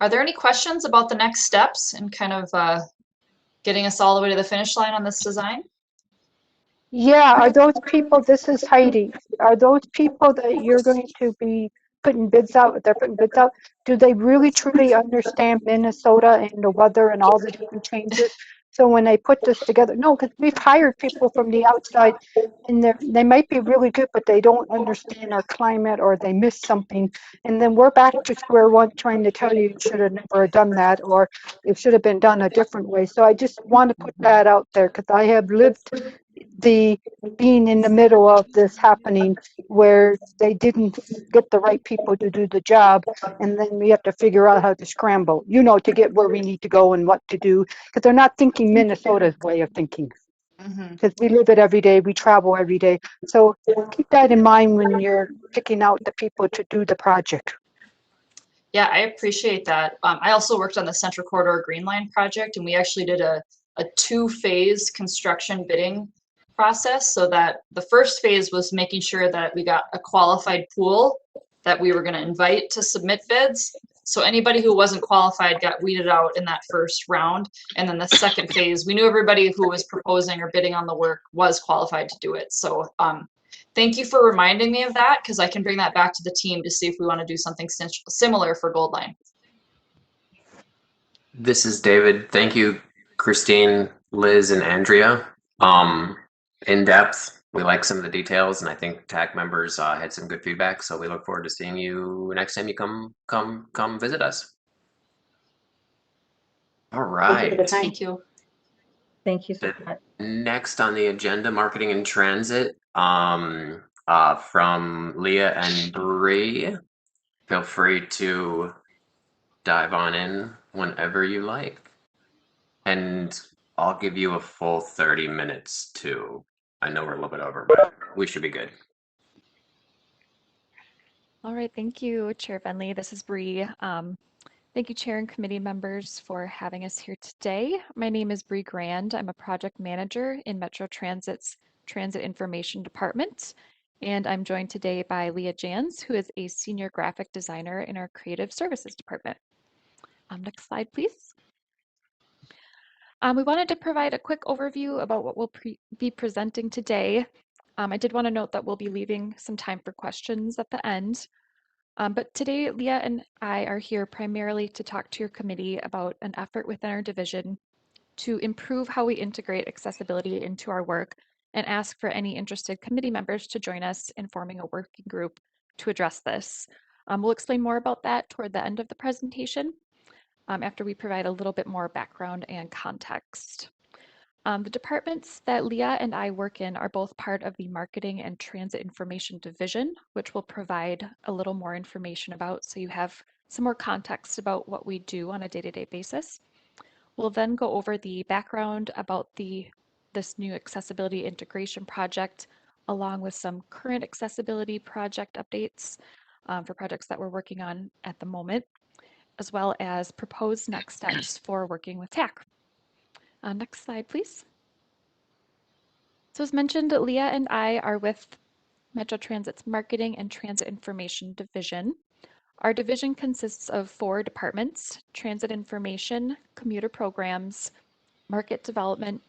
Are there any questions about the next steps and kind of getting us all the way to the finish line on this design? Yeah, are those people, this is Heidi, are those people that you're going to be putting bids out, they're putting bids out, do they really truly understand Minnesota and the weather and all the different changes? So when they put this together, no, because we've hired people from the outside and they might be really good, but they don't understand our climate or they miss something. And then we're back to square one trying to tell you should have never done that or it should have been done a different way. So I just want to put that out there because I have lived the being in the middle of this happening where they didn't get the right people to do the job and then we have to figure out how to scramble, you know, to get where we need to go and what to do because they're not thinking Minnesota's way of thinking because we live it every day, we travel every day. So keep that in mind when you're picking out the people to do the project. Yeah, I appreciate that. I also worked on the Central Corridor Green Line project and we actually did a 2-phase construction bidding process so that the first phase was making sure that we got a qualified pool that we were going to invite to submit bids. So anybody who wasn't qualified got weeded out in that first round. And then the second phase, we knew everybody who was proposing or bidding on the work was qualified to do it. So thank you for reminding me of that because I can bring that back to the team to see if we want to do something similar for Gold Line. This is David. Thank you, Christine, Liz, and Andrea. In depth, we like some of the details, and I think TAC members had some good feedback. So we look forward to seeing you next time you come visit us. All right. Thank you. Thank you so much. Next on the agenda, marketing and transit, from Leah and Bree. Feel free to dive on in whenever you like. And I'll give you a full 30 minutes too. I know we're a little bit over, but we should be good. All right, thank you, Chair Venley. This is Bree. Thank you, Chair and committee members, for having us here today. My name is Bree Grand. I'm a project manager in Metro Transit's Transit Information Department, and I'm joined today by Leah Jans, who is a senior graphic designer in our Creative Services Department. Next slide, please. We wanted to provide a quick overview about what we'll be presenting today. I did want to note that we'll be leaving some time for questions at the end. But today, Leah and I are here primarily to talk to your committee about an effort within our division to improve how we integrate accessibility into our work and ask for any interested committee members to join us in forming a working group to address this. We'll explain more about that toward the end of the presentation after we provide a little bit more background and context. The departments that Leah and I work in are both part of the Marketing and Transit Information Division, which we'll provide a little more information about so you have some more context about what we do on a day-to-day basis. We'll then go over the background about this new accessibility integration project, along with some current accessibility project updates for projects that we're working on at the moment, as well as proposed next steps for working with TAC. Next slide, please. So as mentioned, Leah and I are with Metro Transit's Marketing and Transit Information Division. Our division consists of 4 departments: Transit Information, Commuter Programs, Market Development,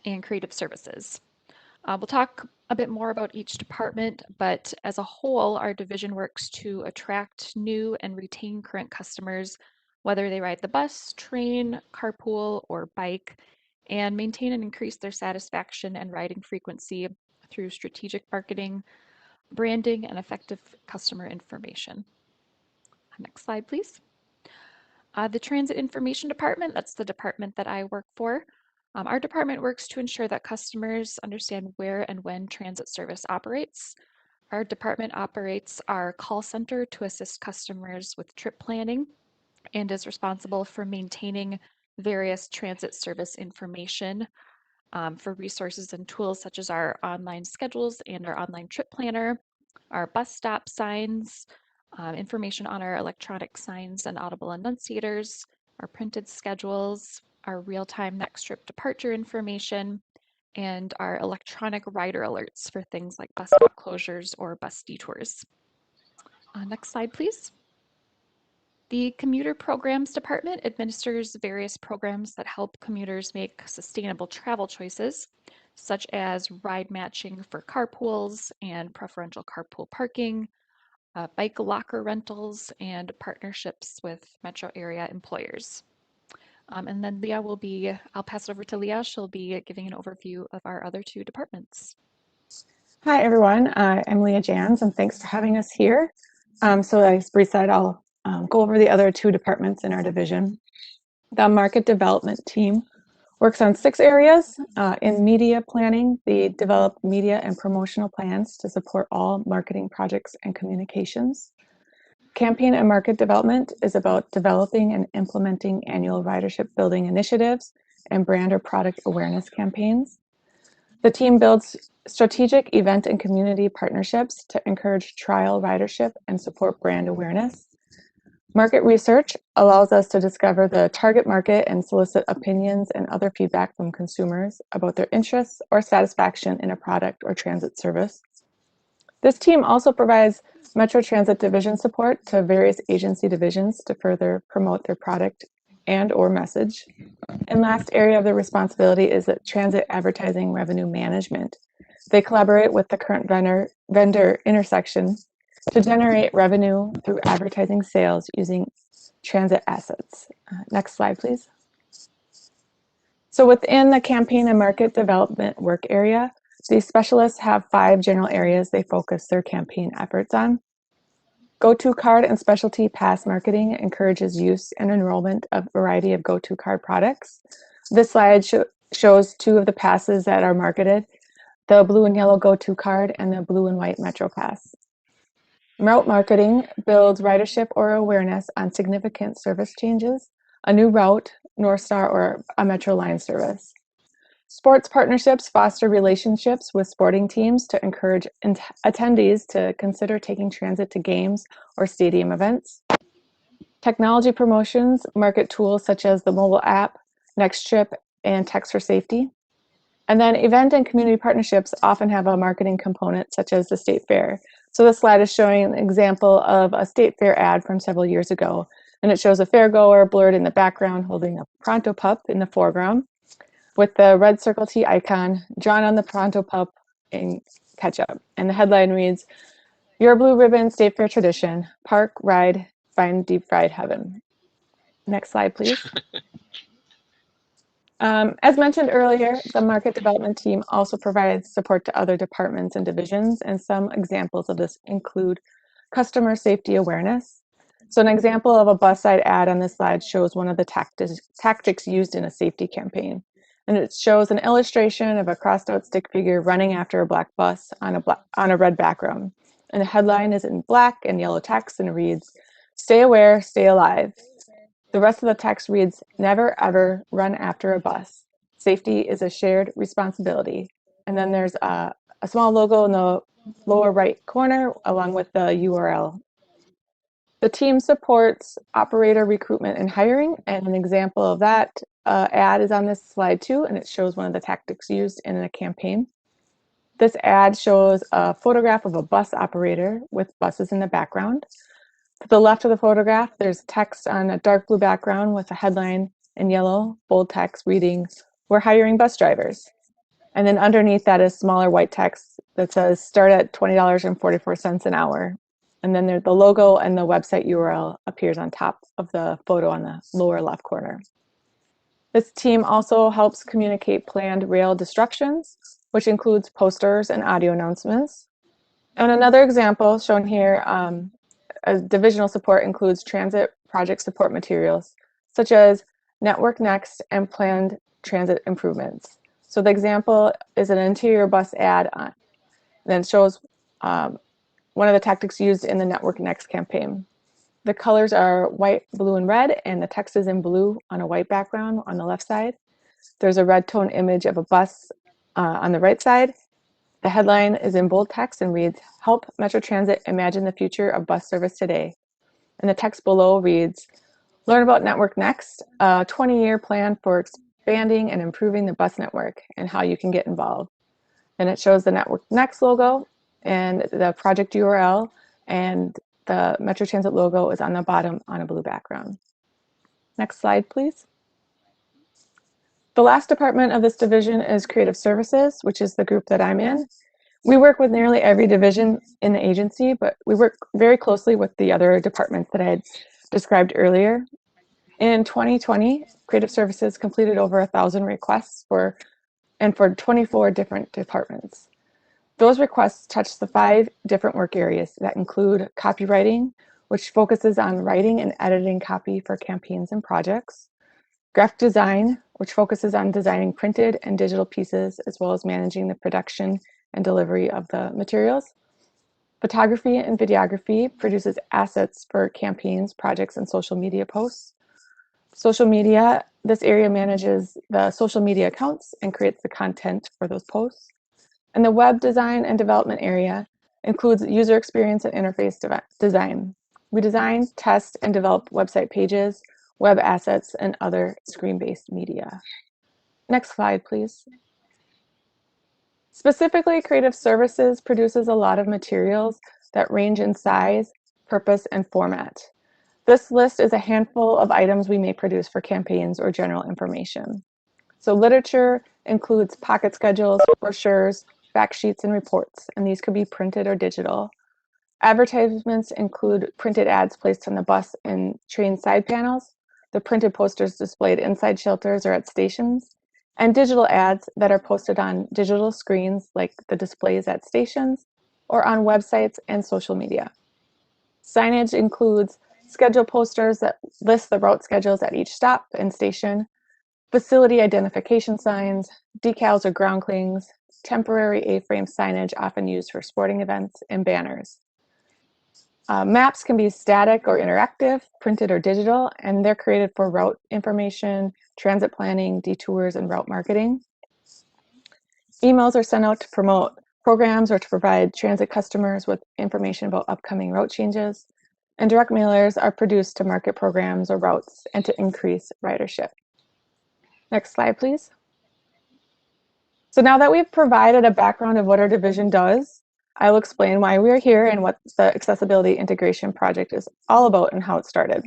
and Creative Services. We'll talk a bit more about each department, but as a whole, our division works to attract new and retain current customers, whether they ride the bus, train, carpool, or bike, and maintain and increase their satisfaction and riding frequency through strategic marketing, branding, and effective customer information. Next slide, please. The Transit Information Department, that's the department that I work for. Our department works to ensure that customers understand where and when transit service operates. Our department operates our call center to assist customers with trip planning and is responsible for maintaining various transit service information for resources and tools such as our online schedules and our online trip planner, our bus stop signs, information on our electronic signs and audible enunciators, our printed schedules, our real-time next trip departure information, and our electronic rider alerts for things like bus stop closures or bus detours. Next slide, please. The Commuter Programs Department administers various programs that help commuters make sustainable travel choices, such as ride matching for carpools and preferential carpool parking, bike locker rentals, and partnerships with metro area employers. And then I'll pass it over to Leah. She'll be giving an overview of our other two departments. Hi, everyone. I'm Leah Jans, and thanks for having us here. So as Bree said, I'll go over the other two departments in our division. The market development team works on 6 areas. In media planning, they develop media and promotional plans to support all marketing projects and communications. Campaign and market development is about developing and implementing annual ridership building initiatives and brand or product awareness campaigns. The team builds strategic event and community partnerships to encourage trial ridership and support brand awareness. Market research allows us to discover the target market and solicit opinions and other feedback from consumers about their interests or satisfaction in a product or transit service. This team also provides Metro Transit Division support to various agency divisions to further promote their product and or message. And last area of their responsibility is the transit advertising revenue management. They collaborate with the current vendor intersection to generate revenue through advertising sales using transit assets. Next slide, please. So within the campaign and market development work area, these specialists have 5 general areas they focus their campaign efforts on. Go-to card and specialty pass marketing encourages use and enrollment of a variety of go-to card products. This slide shows 2 of the passes that are marketed, the blue and yellow go-to card and the blue and white Metro Pass. Route marketing builds ridership or awareness on significant service changes, a new route, North Star, or a Metro line service. Sports partnerships foster relationships with sporting teams to encourage attendees to consider taking transit to games or stadium events. Technology promotions market tools such as the mobile app, Next Trip, and Text for Safety. And then event and community partnerships often have a marketing component such as the State Fair. So this slide is showing an example of a State Fair ad from several years ago. And it shows a fairgoer blurred in the background holding a Pronto Pup in the foreground, with the red Circle T icon drawn on the Pronto Pup in ketchup. And the headline reads, "Your Blue Ribbon State Fair Tradition, Park, Ride, Find Deep Fried Heaven." Next slide, please. As mentioned earlier, the market development team also provides support to other departments and divisions, and some examples of this include customer safety awareness. So an example of a bus side ad on this slide shows one of the tactics used in a safety campaign. And it shows an illustration of a crossed out stick figure running after a black bus on a red background. And the headline is in black and yellow text and reads, "Stay aware, stay alive." The rest of the text reads, "Never ever run after a bus. Safety is a shared responsibility." And then there's a small logo in the lower right corner along with the URL. The team supports operator recruitment and hiring, and an example of that ad is on this slide too, and it shows one of the tactics used in a campaign. This ad shows a photograph of a bus operator with buses in the background. To the left of the photograph, there's text on a dark blue background with a headline in yellow, bold text reading, "We're hiring bus drivers." And then underneath that is smaller white text that says, "Start at $20.44 an hour." And then the logo and the website URL appears on top of the photo on the lower left corner. This team also helps communicate planned rail disruptions, which includes posters and audio announcements. And another example shown here, as divisional support includes transit project support materials, such as Network Next and planned transit improvements. So the example is an interior bus ad, then shows one of the tactics used in the Network Next campaign. The colors are white, blue, and red, and the text is in blue on a white background on the left side. There's a red tone image of a bus on the right side. The headline is in bold text and reads, "Help Metro Transit Imagine the Future of Bus Service Today." And the text below reads, "Learn about Network Next, a 20-year plan for expanding and improving the bus network and how you can get involved." And it shows the Network Next logo and the project URL, and the Metro Transit logo is on the bottom on a blue background. Next slide, please. The last department of this division is Creative Services, which is the group that I'm in. We work with nearly every division in the agency, but we work very closely with the other departments that I had described earlier. In 2020, Creative Services completed over 1,000 requests for 24 different departments. Those requests touch the 5 different work areas that include copywriting, which focuses on writing and editing copy for campaigns and projects; graphic design, which focuses on designing printed and digital pieces, as well as managing the production and delivery of the materials; photography and videography produces assets for campaigns, projects, and social media posts; social media, this area manages the social media accounts and creates the content for those posts; and the web design and development area includes user experience and interface design. We design, test, and develop website pages, web assets, and other screen-based media. Next slide, please. Specifically, Creative Services produces a lot of materials that range in size, purpose, and format. This list is a handful of items we may produce for campaigns or general information. So literature includes pocket schedules, brochures, fact sheets, and reports, and these could be printed or digital. Advertisements include printed ads placed on the bus and train side panels, the printed posters displayed inside shelters or at stations, and digital ads that are posted on digital screens like the displays at stations or on websites and social media. Signage includes schedule posters that list the route schedules at each stop and station, facility identification signs, decals or ground clings, temporary A-frame signage often used for sporting events, and banners. Maps can be static or interactive, printed or digital, and they're created for route information, transit planning, detours, and route marketing. Emails are sent out to promote programs or to provide transit customers with information about upcoming route changes. And direct mailers are produced to market programs or routes and to increase ridership. Next slide, please. So now that we've provided a background of what our division does, I'll explain why we're here and what the Accessibility Integration Project is all about and how it started.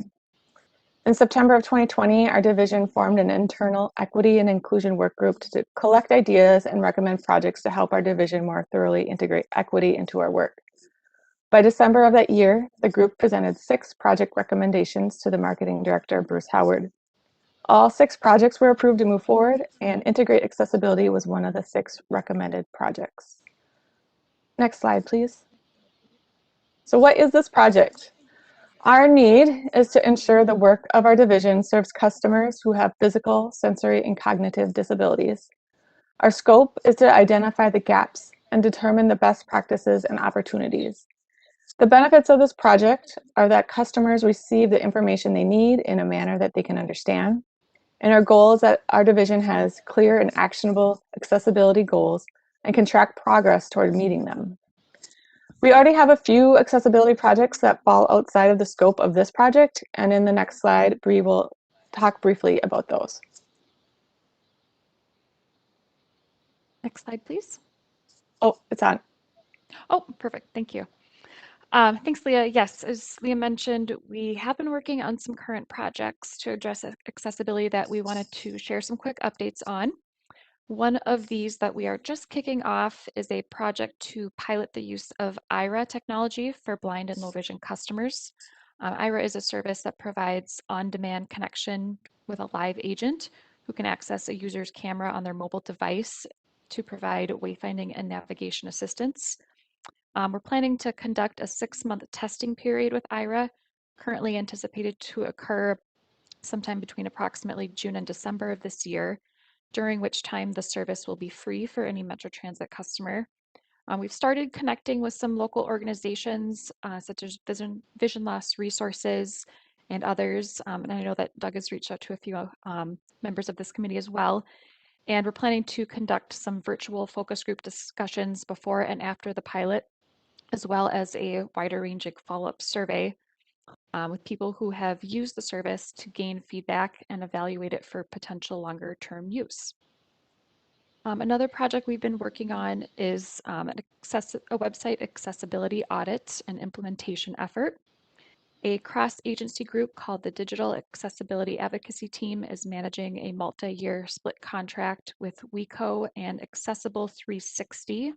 In September of 2020, our division formed an internal equity and inclusion work group to collect ideas and recommend projects to help our division more thoroughly integrate equity into our work. By December of that year, the group presented 6 project recommendations to the marketing director, Bruce Howard. All 6 projects were approved to move forward, and Integrate Accessibility was one of the 6 recommended projects. Next slide, please. So what is this project? Our need is to ensure the work of our division serves customers who have physical, sensory, and cognitive disabilities. Our scope is to identify the gaps and determine the best practices and opportunities. The benefits of this project are that customers receive the information they need in a manner that they can understand. And our goal is that our division has clear and actionable accessibility goals and can track progress toward meeting them. We already have a few accessibility projects that fall outside of the scope of this project, and in the next slide, Bree will talk briefly about those. Next slide, please. Oh, it's on. Oh, perfect. Thank you. Thanks, Leah. Yes, as Leah mentioned, we have been working on some current projects to address accessibility that we wanted to share some quick updates on. One of these that we are just kicking off is a project to pilot the use of Aira technology for blind and low vision customers. Aira is a service that provides on-demand connection with a live agent who can access a user's camera on their mobile device to provide wayfinding and navigation assistance. We're planning to conduct a 6-month testing period with Aira, currently anticipated to occur sometime between approximately June and December of this year, during which time the service will be free for any Metro Transit customer. We've started connecting with some local organizations such as Vision Loss Resources and others. And I know that Doug has reached out to a few members of this committee as well. And we're planning to conduct some virtual focus group discussions before and after the pilot, as well as a wider ranging follow-up survey with people who have used the service to gain feedback and evaluate it for potential longer term use. Another project we've been working on is a website accessibility audit and implementation effort. A cross-agency group called the Digital Accessibility Advocacy Team is managing a multi-year split contract with WECO and Accessible 360.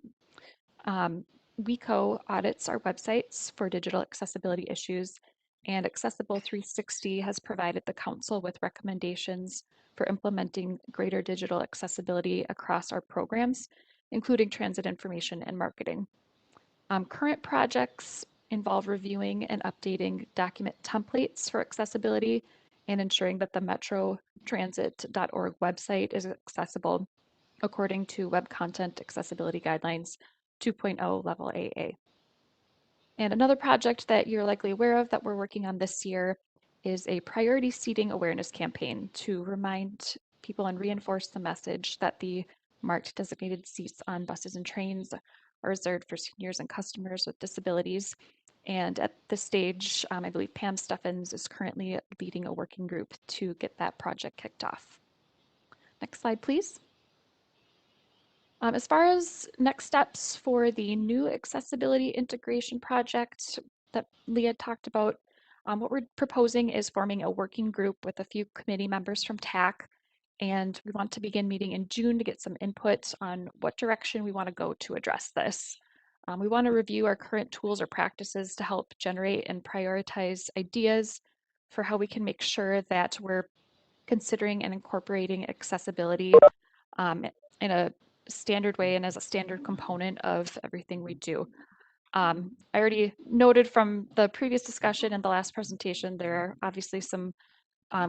WECO audits our websites for digital accessibility issues, and Accessible 360 has provided the council with recommendations for implementing greater digital accessibility across our programs, including transit information and marketing. Current projects involve reviewing and updating document templates for accessibility and ensuring that the metrotransit.org website is accessible according to Web Content Accessibility Guidelines 2.0 Level AA. And another project that you're likely aware of that we're working on this year is a priority seating awareness campaign to remind people and reinforce the message that the marked designated seats on buses and trains are reserved for seniors and customers with disabilities. And at this stage, I believe Pam Steffens is currently leading a working group to get that project kicked off. Next slide, please. As far as next steps for the new accessibility integration project that Leah talked about, what we're proposing is forming a working group with a few committee members from TAC, and we want to begin meeting in June to get some input on what direction we want to go to address this. We want to review our current tools or practices to help generate and prioritize ideas for how we can make sure that we're considering and incorporating accessibility in a standard way and as a standard component of everything we do. I already noted from the previous discussion and the last presentation, there are obviously some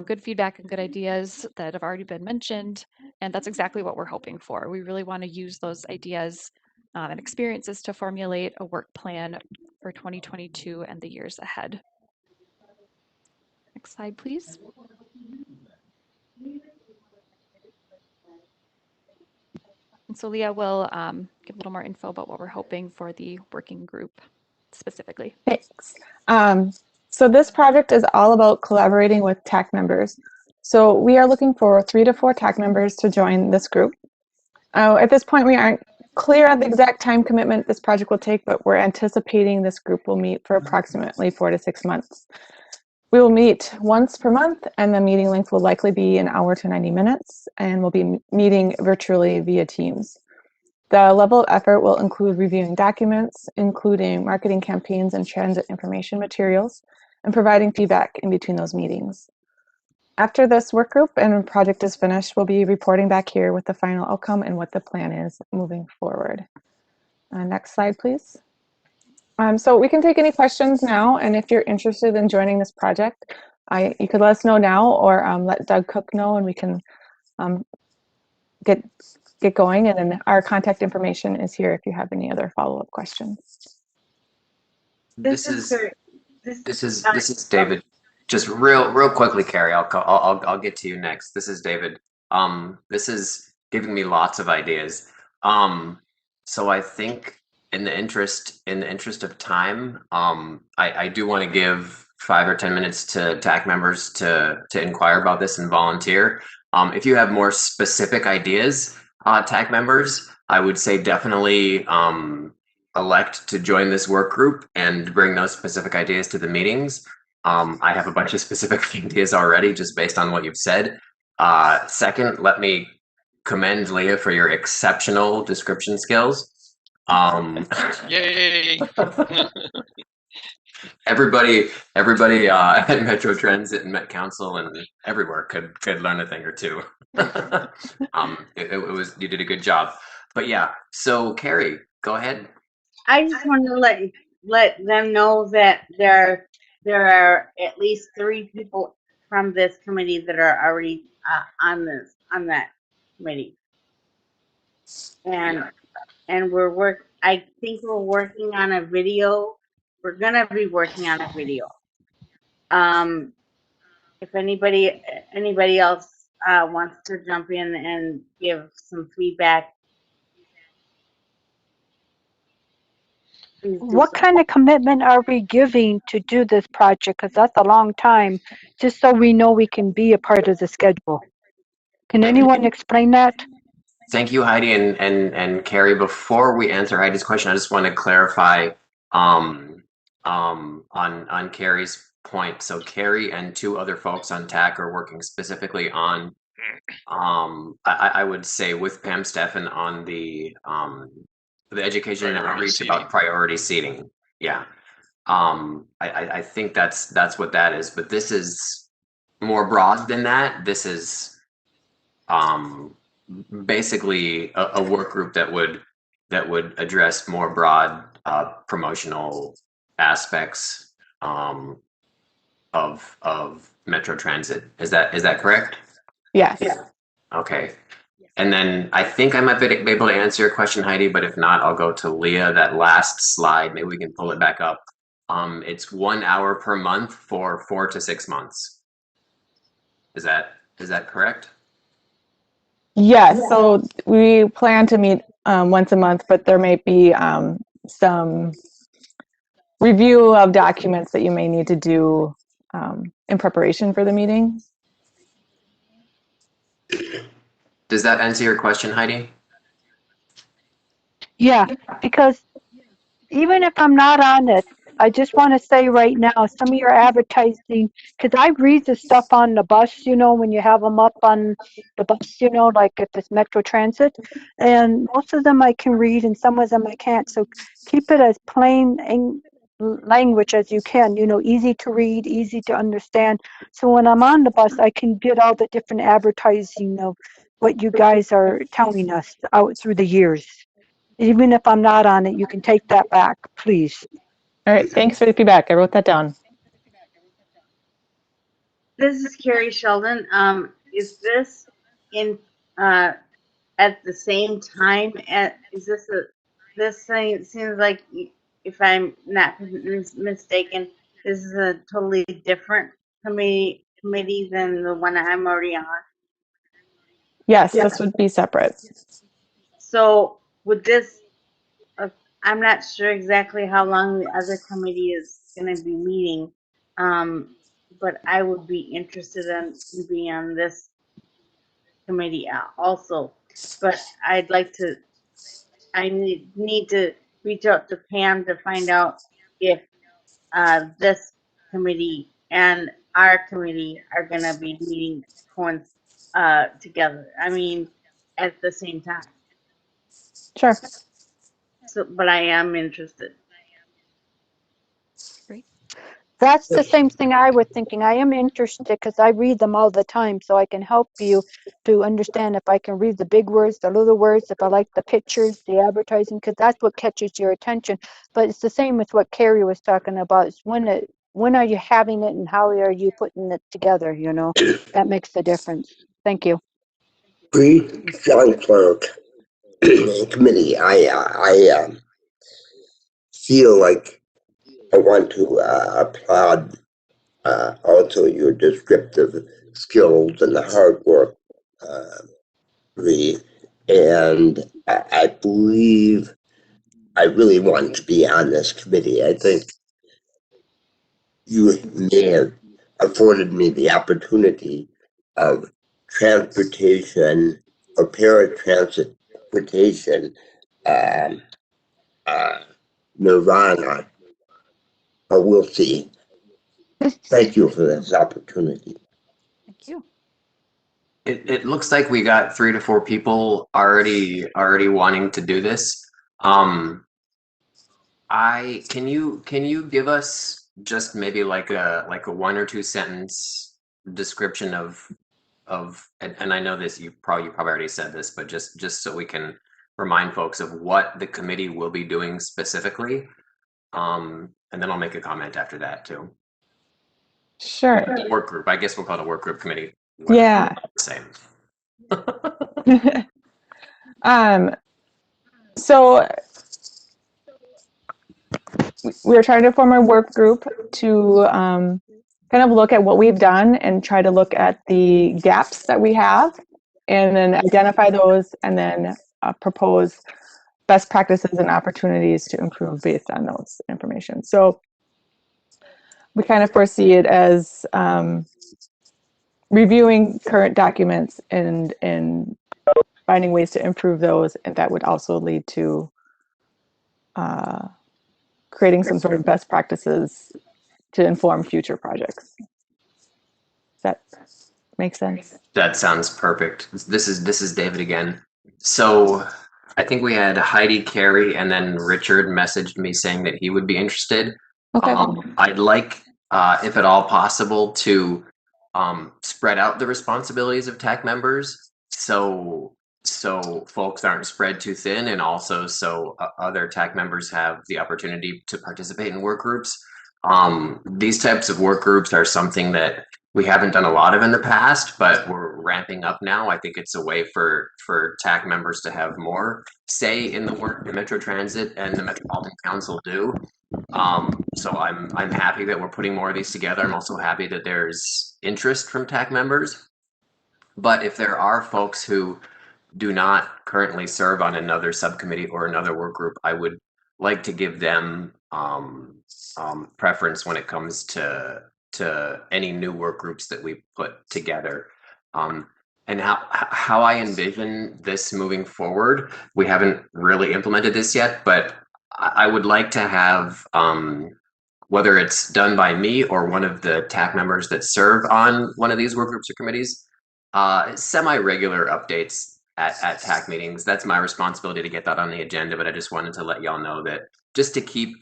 good feedback and good ideas that have already been mentioned, and that's exactly what we're hoping for. We really want to use those ideas and experiences to formulate a work plan for 2022 and the years ahead. Next slide, please. And so Leah will give a little more info about what we're hoping for the working group specifically. Thanks. So this project is all about collaborating with TAC members. So we are looking for 3 to 4 TAC members to join this group. At this point, we aren't clear on the exact time commitment this project will take, but we're anticipating this group will meet for approximately 4 to 6 months. We will meet once per month, and the meeting length will likely be an hour to 90 minutes, and we'll be meeting virtually via Teams. The level of effort will include reviewing documents, including marketing campaigns and transit information materials, and providing feedback in between those meetings. After this work group and project is finished, we'll be reporting back here with the final outcome and what the plan is moving forward. Next slide, please. So we can take any questions now, and if you're interested in joining this project, you could let us know now, or let Doug Cook know, and we can get going. And then our contact information is here if you have any other follow-up questions. This is David. Just real quickly, Carrie. I'll get to you next. This is David. This is giving me lots of ideas. So I think in the interest of time, I do want to give 5 or 10 minutes to TAC members to inquire about this and volunteer. If you have more specific ideas, TAC members, I would say definitely elect to join this work group and bring those specific ideas to the meetings. I have a bunch of specific ideas already just based on what you've said. Second, let me commend Leah for your exceptional description skills. Yay! Everybody at Metro Transit and Met Council and everywhere could learn a thing or two. You did a good job. But yeah, so Carrie, go ahead. I just wanted to let them know that there are at least 3 people from this committee that are already on that committee, and I think we're working on a video. We're gonna be working on a video. If anybody else wants to jump in and give some feedback, please do What so. kind of commitment are we giving to do this project? Because that's a long time, just so we know we can be a part of the schedule. Can anyone explain that? Thank you, Heidi and Carrie. Before we answer Heidi's question, I just want to clarify on Carrie's point. So Carrie and 2 other folks on TAC are working specifically on I would say with Pam Steffen on the education and outreach about priority seating. Yeah. I think that's what that is, but this is more broad than that. This is basically a work group that would address more broad promotional aspects of Metro Transit. Is that correct? Yes. Okay. And then I think I might be able to answer your question, Heidi, but if not, I'll go to Leah. That last slide, maybe we can pull it back up. It's 1 hour per month for 4 to 6 months. Is that correct? Yes. So we plan to meet once a month, but there may be some review of documents that you may need to do in preparation for the meeting. Does that answer your question, Heidi? Yeah, because even if I'm not on it, I just want to say right now, some of your advertising, because I read the stuff on the bus, you know, when you have them up on the bus, you know, like if it's Metro Transit, and most of them I can read and some of them I can't. So keep it as plain language as you can, you know, easy to read, easy to understand. So when I'm on the bus, I can get all the different advertising of what you guys are telling us out through the years. Even if I'm not on it, you can take that back, please. All right. Thanks for the feedback. I wrote that down. This is Carrie Sheldon. Is this in at the same time? This thing seems like, if I'm not mistaken, this is a totally different committee than the one I'm already on. Yes, this would be separate. So would this? I'm not sure exactly how long the other committee is going to be meeting, but I would be interested in being on this committee also. But I'd like to. I need to reach out to Pam to find out if this committee and our committee are going to be meeting together. I mean, at the same time. Sure. So, but I am interested. Great. That's the same thing I was thinking. I am interested because I read them all the time, so I can help you to understand if I can read the big words, the little words, if I like the pictures, the advertising, because that's what catches your attention. But it's the same with what Carrie was talking about. It's when are you having it and how are you putting it together, you know? That makes the difference. Thank you. Pre-John Clerk Committee, I feel like I want to applaud also your descriptive skills and the hard work, and I believe I really want to be on this committee. I think you may have afforded me the opportunity of transportation or paratransportation nirvana, but we'll see. Thank you for this opportunity. Thank you. It looks like we got 3 to 4 people already wanting to do this. Can you give us just maybe like a 1 or 2 sentence description of and I know this, you probably already said this, but just so we can remind folks of what the committee will be doing specifically, and then I'll make a comment after that too. Sure. Work group. I guess we'll call it a work group committee. Yeah. Same. So we're trying to form a work group to kind of look at what we've done and try to look at the gaps that we have and then identify those and then propose best practices and opportunities to improve based on those information. So we kind of foresee it as reviewing current documents and finding ways to improve those, and that would also lead to creating some sort of best practices to inform future projects. Does that make sense? That sounds perfect. This is David again. So I think we had Heidi, Carey, and then Richard messaged me saying that he would be interested. Okay. I'd like, if at all possible, to spread out the responsibilities of TAC members so folks aren't spread too thin, and also so other TAC members have the opportunity to participate in work groups. These types of work groups are something that we haven't done a lot of in the past, but we're ramping up now. I think it's a way for TAC members to have more say in the work the Metro Transit and the Metropolitan Council do. So I'm happy that we're putting more of these together. I'm also happy that there's interest from TAC members. But if there are folks who do not currently serve on another subcommittee or another work group, I would like to give them preference when it comes to any new work groups that we put together. And how I envision this moving forward, we haven't really implemented this yet, but I would like to have, whether it's done by me or one of the TAC members that serve on one of these work groups or committees, semi-regular updates at TAC meetings. That's my responsibility to get that on the agenda, but I just wanted to let y'all know that just to keep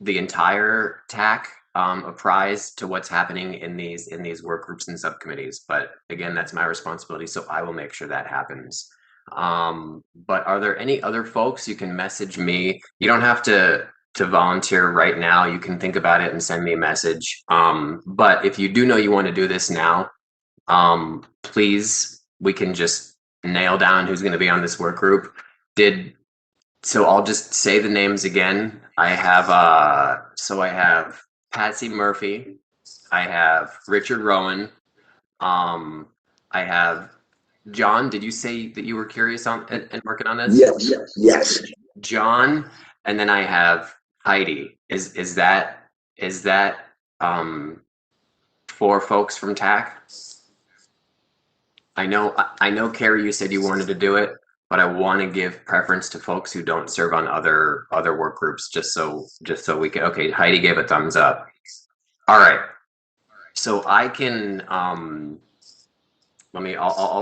the entire TAC apprised to what's happening in these work groups and subcommittees. But again, that's my responsibility, so I will make sure that happens. But are there any other folks? You can message me. You don't have to volunteer right now. You can think about it and send me a message. But if you do know you want to do this now, please, we can just nail down who's going to be on this work group. So I'll just say the names again. I have so I have Patsy Murphy, I have Richard Rowan, I have John. Did you say that you were curious on and working on this? Yes. John, and then I have Heidi. Is that 4 folks from TAC? I know, Carrie, you said you wanted to do it, but I want to give preference to folks who don't serve on other work groups, just so we can. Okay, Heidi gave a thumbs up. All right, so I can I'll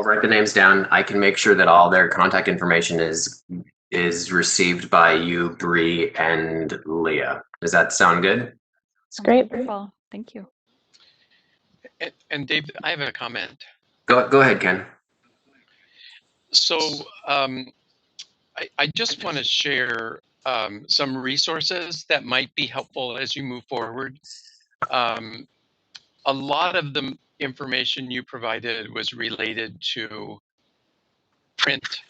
write the names down. I can make sure that all their contact information is received by you, Bree, and Leah. Does that sound good? It's great. Wonderful. Thank you. And Dave, I have a comment. Go ahead, Ken. So I just want to share some resources that might be helpful as you move forward. A lot of the information you provided was related to print,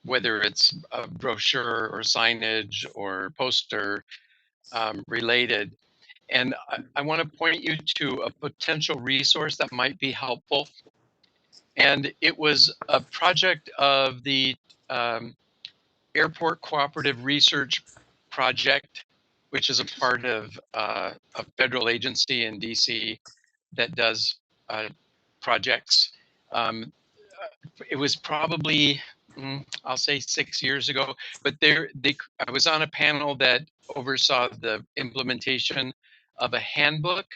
whether it's a brochure or signage or poster related. And I want to point you to a potential resource that might be helpful. And it was a project of the Airport Cooperative Research Project, which is a part of a federal agency in DC that does projects. It was probably, I'll say 6 years ago, but I was on a panel that oversaw the implementation of a handbook,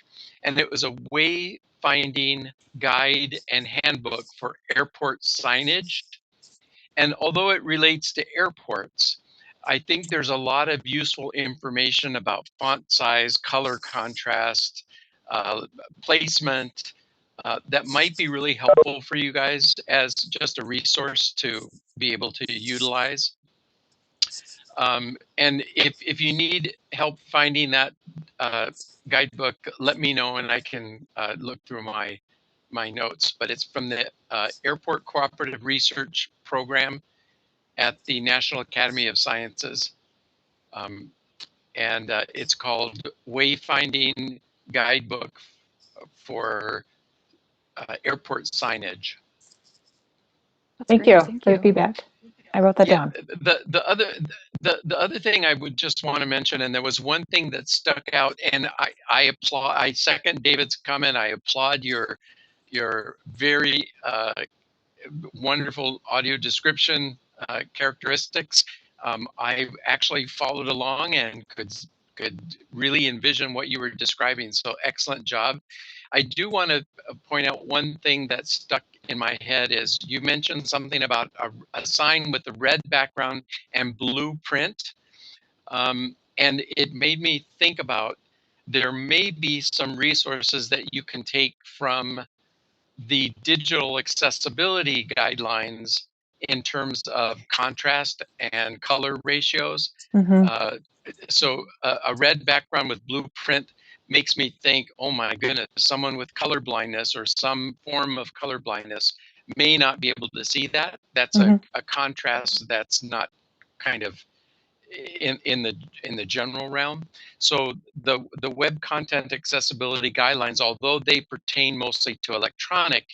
and it was a wayfinding guide and handbook for airport signage. And although it relates to airports, I think there's a lot of useful information about font size, color contrast, placement, that might be really helpful for you guys as just a resource to be able to utilize. And if you need help finding that guidebook, let me know and I can look through my notes. But it's from the Airport Cooperative Research Program at the National Academy of Sciences. and it's called Wayfinding Guidebook for Airport Signage. That's Thank great. you Thank for the you. feedback. I wrote that Yeah, down. the other thing I would just want to mention, and there was one thing that stuck out, and I second David's comment. I applaud your very wonderful audio description characteristics. I actually followed along and could really envision what you were describing. So excellent job. I do want to point out one thing that stuck in my head is you mentioned something about a sign with a red background and blue print. And it made me think about there may be some resources that you can take from the digital accessibility guidelines in terms of contrast and color ratios. Mm-hmm. So a red background with blue print makes me think, oh my goodness, someone with color blindness or some form of color blindness may not be able to see that. That's Mm-hmm. a contrast that's not kind of in the general realm. So the web content accessibility guidelines, although they pertain mostly to electronic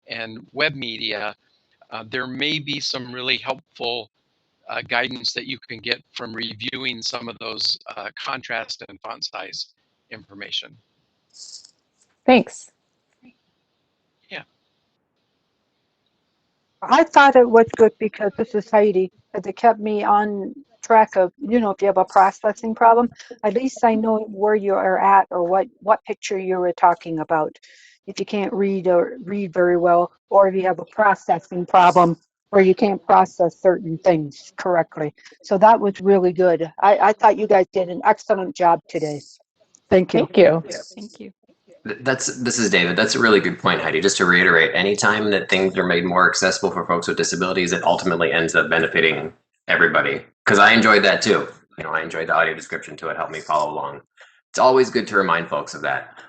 and web media, there may be some really helpful guidance that you can get from reviewing some of those contrast and font size information. Thanks. Yeah. I thought it was good because this is Heidi, because it kept me on track of, if you have a processing problem, at least I know where you are at or what picture you were talking about. If you can't read or read very well, or if you have a processing problem where you can't process certain things correctly. So that was really good. I thought you guys did an excellent job today. Thank you. Thank you. Thank you. This is David. That's a really good point, Heidi. Just to reiterate, anytime that things are made more accessible for folks with disabilities, it ultimately ends up benefiting everybody. Because I enjoyed that too. I enjoyed the audio description too. It helped me follow along. It's always good to remind folks of that.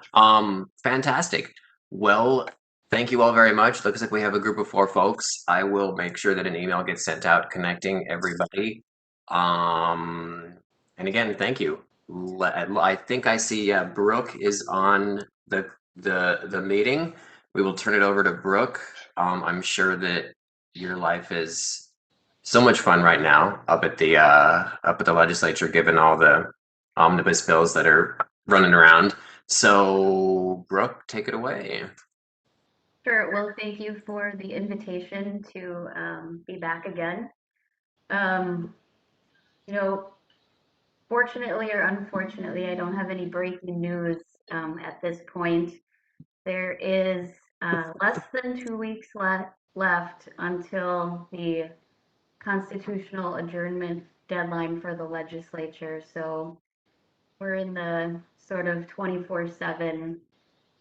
Fantastic. Well, thank you all very much. Looks like we have a group of 4 folks. I will make sure that an email gets sent out connecting everybody. And again, thank you. I think I see Brooke is on the meeting. We will turn it over to Brooke. I'm sure that your life is so much fun right now up at the legislature, given all the omnibus bills that are running around. So, Brooke, take it away. Sure. Well, thank you for the invitation to be back again. You know, fortunately or unfortunately, I don't have any breaking news at this point. There is less than 2 weeks left until the constitutional adjournment deadline for the legislature. So we're in the sort of 24/7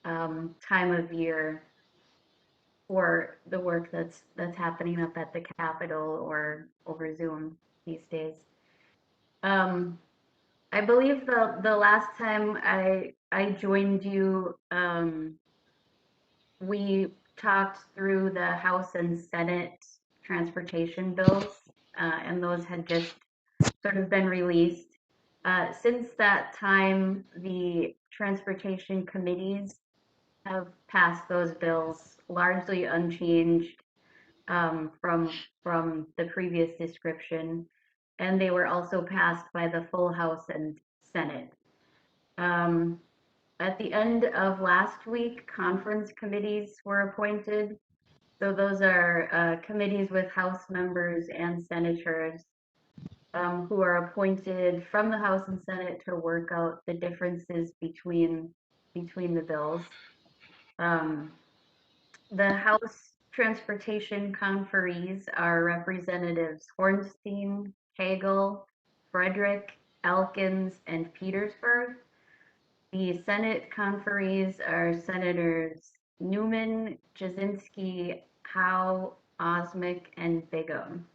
time of year for the work that's happening up at the Capitol or over Zoom these days. I believe the last time I joined you, we talked through the House and Senate transportation bills, and those had just sort of been released. Since that time, the transportation committees have passed those bills largely unchanged from the previous description, and they were also passed by the full House and Senate. At the end of last week, conference committees were appointed. So those are committees with House members and senators who are appointed from the House and Senate to work out the differences between the bills. The House Transportation Conferees are Representatives Hornstein, Hagel, Frederick, Elkins, and Petersburg. The Senate conferees are Senators Newman, Jasinski, Howe, Osmic, and Bigham.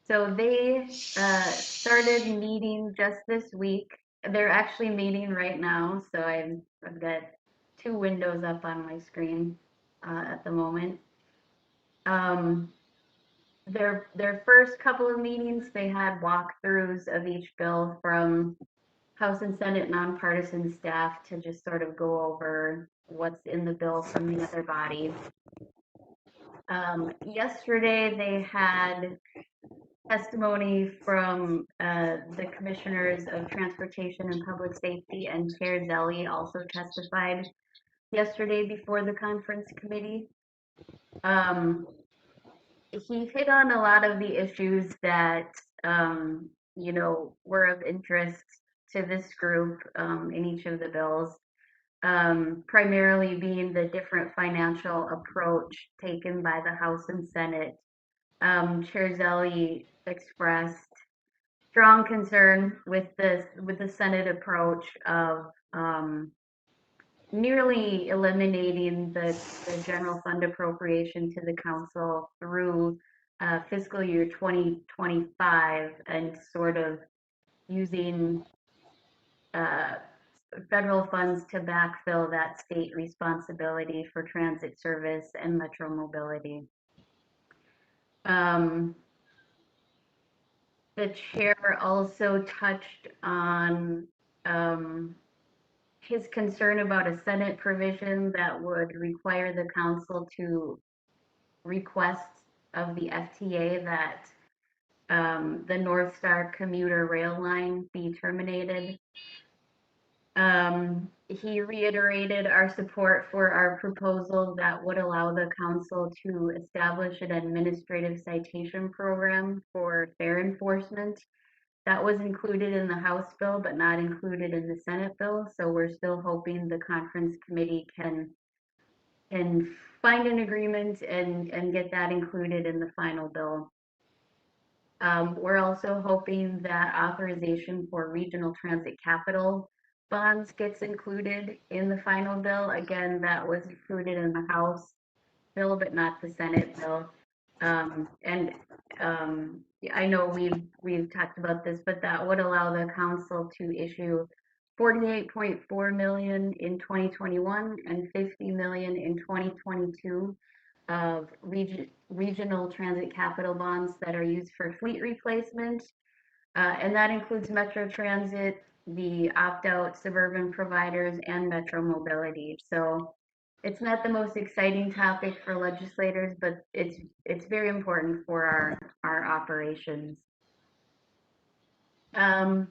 So they started meeting just this week. They're actually meeting right now, so I've got 2 windows up on my screen at the moment. Their first couple of meetings, they had walkthroughs of each bill from House and Senate nonpartisan staff to just sort of go over what's in the bill from the other body. Yesterday, they had testimony from the commissioners of Transportation and Public Safety, and Chair Zelli also testified yesterday before the conference committee. He hit on a lot of the issues that you know, were of interest to this group in each of the bills, primarily being the different financial approach taken by the House and Senate. Chair Zelli expressed strong concern with the Senate approach of nearly eliminating the general fund appropriation to the council through fiscal year 2025 and sort of using federal funds to backfill that state responsibility for transit service and metro mobility. The chair also touched on his concern about a Senate provision that would require the council to request of the FTA that the North Star commuter rail line be terminated. He reiterated our support for our proposal that would allow the council to establish an administrative citation program for fare enforcement. That was included in the House bill, but not included in the Senate bill. So we're still hoping the conference committee can find an agreement and get that included in the final bill. We're also hoping that authorization for regional transit capital bonds gets included in the final bill. Again, that was included in the House bill, but not the Senate bill. I know we've talked about this, but that would allow the council to issue 48.4 million in 2021 and 50 million in 2022 of regional transit capital bonds that are used for fleet replacement. And that includes Metro Transit, the opt-out suburban providers, and Metro Mobility. So it's not the most exciting topic for legislators, but it's very important for our operations. And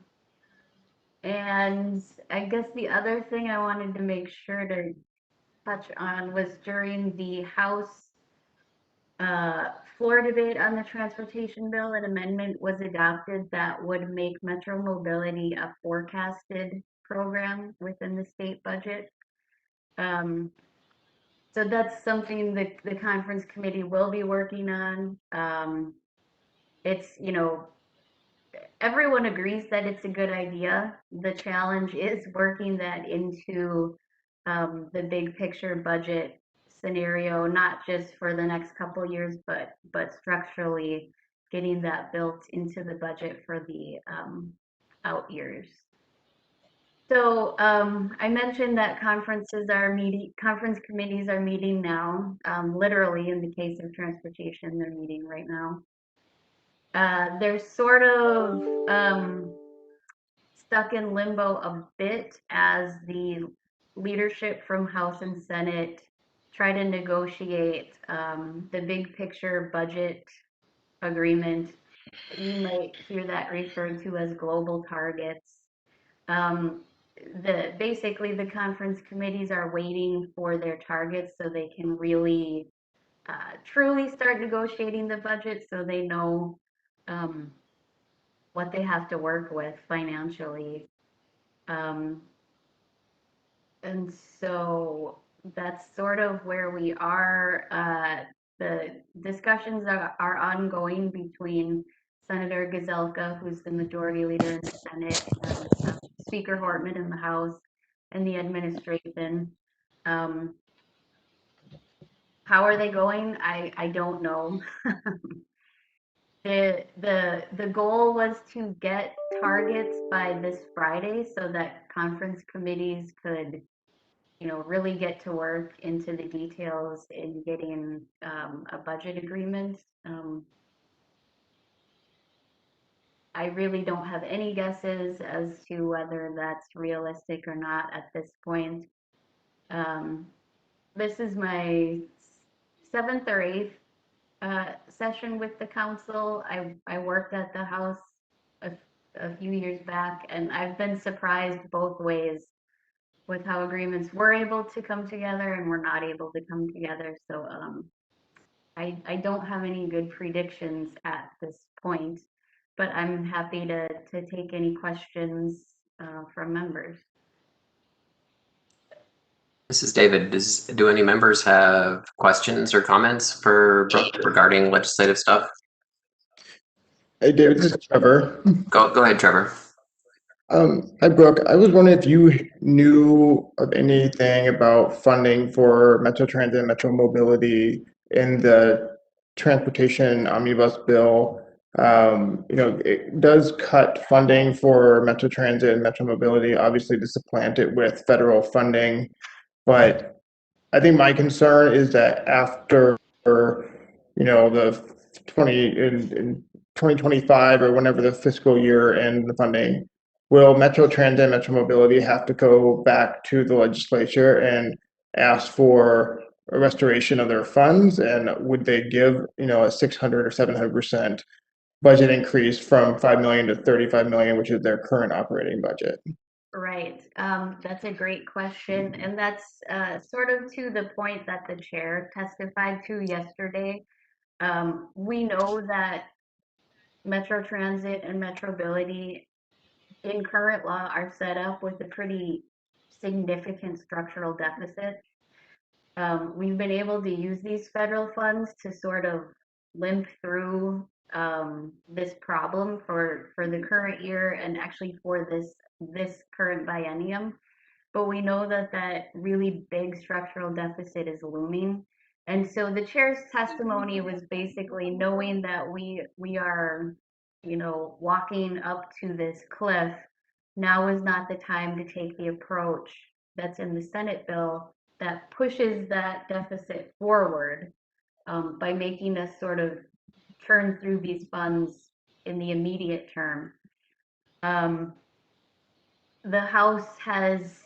I guess the other thing I wanted to make sure to touch on was during the House floor debate on the transportation bill, an amendment was adopted that would make Metro Mobility a forecasted program within the state budget. So that's something that the conference committee will be working on. It's, you know, everyone agrees that it's a good idea. The challenge is working that into the big picture budget scenario, not just for the next couple years, but structurally getting that built into the budget for the out years. So I mentioned that conference committees are meeting now. Literally, in the case of transportation, they're meeting right now. They're sort of stuck in limbo a bit as the leadership from House and Senate try to negotiate the big picture budget agreement. You might hear that referred to as global targets. Basically the conference committees are waiting for their targets so they can really truly start negotiating the budget, so they know what they have to work with financially. And so that's sort of where we are. The discussions are ongoing between Senator Gazelka, who's the majority leader in the Senate, and Speaker Hortman in the House, and the administration. How are they going? I don't know. The goal was to get targets by this Friday so that conference committees could, you know, really get to work into the details in getting a budget agreement. I really don't have any guesses as to whether that's realistic or not at this point. This is my 7th or 8th session with the council. I worked at the House a few years back, and I've been surprised both ways with how agreements were able to come together and were not able to come together. So I don't have any good predictions at this point, but I'm happy to take any questions from members. This is David. Do any members have questions or comments for Brooke regarding legislative stuff? Hey, David, this is Trevor. Go ahead, Trevor. Hi, Brooke. I was wondering if you knew of anything about funding for Metro Transit and Metro Mobility in the Transportation Omnibus Bill. It does cut funding for Metro Transit and Metro Mobility, obviously to supplant it with federal funding. But I think my concern is that after, the 2025 or whenever the fiscal year and the funding, will Metro Transit and Metro Mobility have to go back to the legislature and ask for a restoration of their funds? And would they give, a 600 or 700% budget increase from 5 million to 35 million, which is their current operating budget? Right. That's a great question. And that's sort of to the point that the chair testified to yesterday. We know that Metro Transit and Metrobility in current law are set up with a pretty significant structural deficit. We've been able to use these federal funds to sort of limp through this problem for the current year and actually for this current biennium. But we know that that really big structural deficit is looming. And so the chair's testimony was basically knowing that we are, walking up to this cliff. Now is not the time to take the approach that's in the Senate bill that pushes that deficit forward by making us sort of turn through these funds in the immediate term. The House has,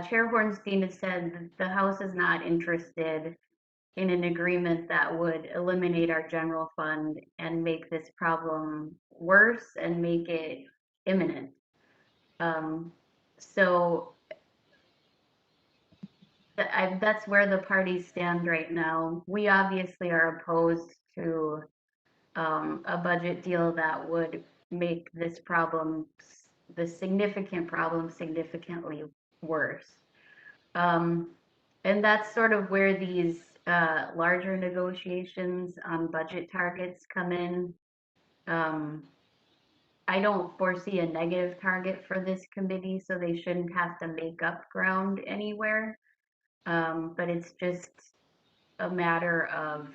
Chair Hornstein has said that the House is not interested in an agreement that would eliminate our general fund and make this problem worse and make it imminent. So that's where the parties stand right now. We obviously are opposed to a budget deal that would make this problem, the significant problem, significantly worse. And that's sort of where these larger negotiations on budget targets come in. I don't foresee a negative target for this committee, so they shouldn't have to make up ground anywhere. But it's just a matter of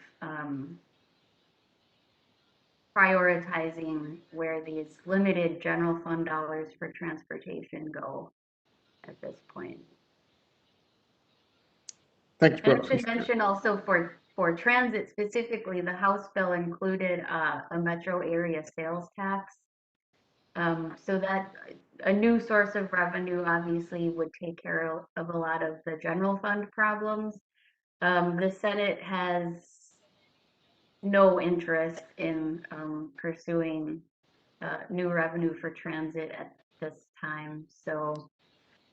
prioritizing where these limited general fund dollars for transportation go at this point. Thanks, And Brooke. I should mention also for transit specifically, the House bill included a metro area sales tax. So that a new source of revenue obviously would take care of a lot of the general fund problems. The Senate has no interest in pursuing new revenue for transit at this time. So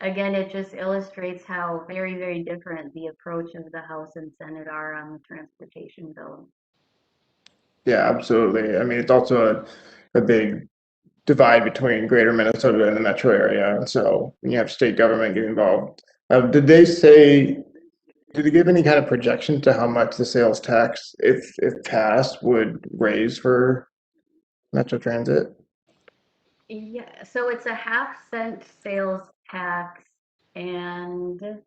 again, it just illustrates how very, very different the approach of the House and Senate are on the transportation bill. Yeah, absolutely. I mean, it's also a big divide between greater Minnesota and the metro area. And so when you have state government get involved, did they give any kind of projection to how much the sales tax, if passed, would raise for Metro Transit? Yeah, so it's a 0.5-cent sales tax, and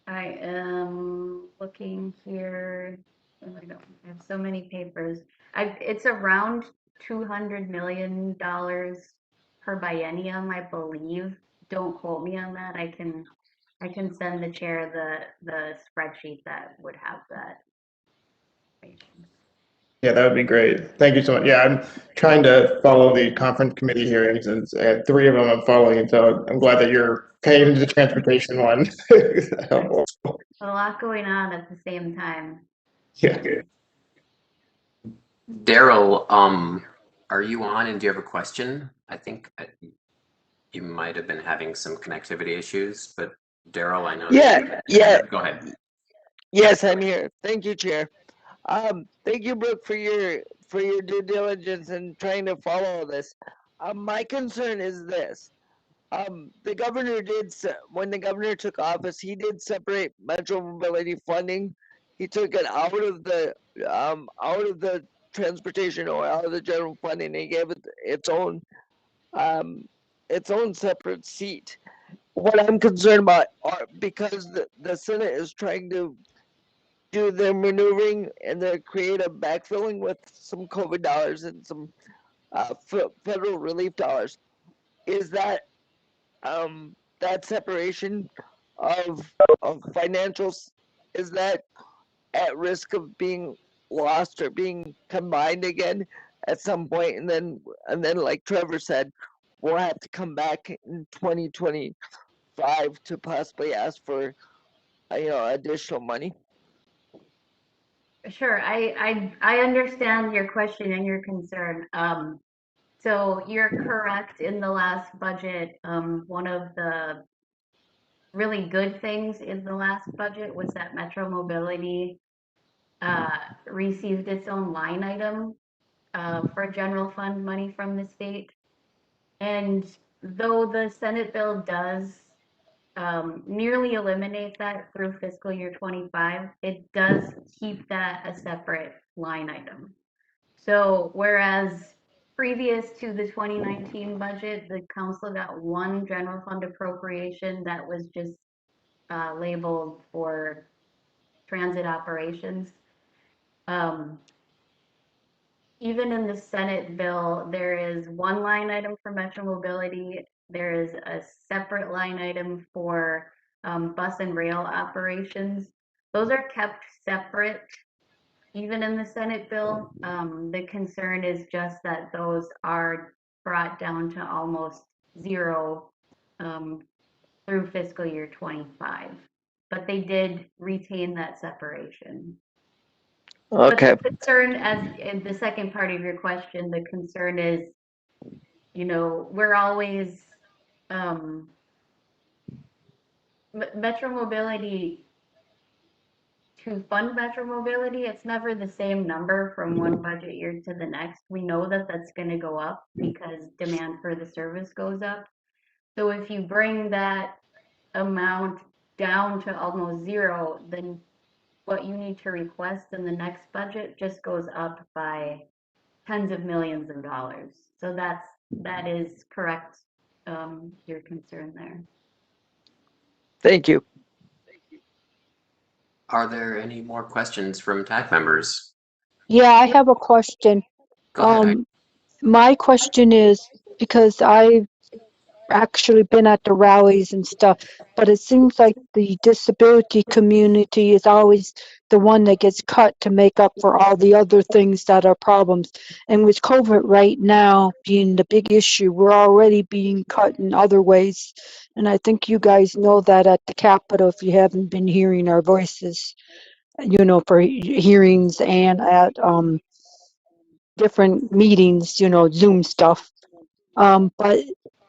I am looking here. Oh, I have so many papers. It's around $200 million per biennium, I believe. Don't quote me on that. I can send the chair the spreadsheet that would have that. Yeah, that would be great. Thank you so much. Yeah, I'm trying to follow the conference committee hearings, and 3 of them I'm following, so I'm glad that you're paying attention to the transportation one. A lot going on at the same time. Yeah. Daryl, are you on and do you have a question? I think you might have been having some connectivity issues, but Daryl, I know that you. Yeah. Go ahead. Yes, I'm here. Thank you, Chair. Thank you, Brooke, for your due diligence in trying to follow this. My concern is this. The governor when the governor took office, he did separate metro mobility funding. He took it out of the transportation or out of the general funding. He gave it its own separate seat. What I'm concerned about are because the Senate is trying to do their maneuvering and their creative backfilling with some COVID dollars and some federal relief dollars. Is that that separation of financials, is that at risk of being lost or being combined again at some point, and then like Trevor said, we'll have to come back in 2025 to possibly ask for additional money? Sure, I understand your question and your concern. So you're correct. In the last budget, one of the really good things in the last budget was that Metro Mobility received its own line item for general fund money from the state. And though the Senate bill does nearly eliminate that through fiscal year 25, it does keep that a separate line item. So whereas previous to the 2019 budget, the council got one general fund appropriation that was just labeled for transit operations. Even in the Senate bill, there is one line item for Metro Mobility. There is a separate line item for bus and rail operations. Those are kept separate, even in the Senate bill. The concern is just that those are brought down to almost zero through fiscal year 25. But they did retain that separation. Okay. But the concern, as in the second part of your question, the concern is, we're always, Metro Mobility, to fund Metro Mobility, it's never the same number from one budget year to the next. We know that that's going to go up because demand for the service goes up. So if you bring that amount down to almost zero, then what you need to request in the next budget just goes up by tens of millions of dollars. So that is correct, your concern there. Thank you. Are there any more questions from TAC members? Yeah, I have a question. Go ahead. My question is, because I've actually been at the rallies and stuff, but it seems like the disability community is always the one that gets cut to make up for all the other things that are problems. And with COVID right now being the big issue, we're already being cut in other ways. And I think you guys know that at the Capitol, if you haven't been hearing our voices, for hearings and at different meetings, Zoom stuff. But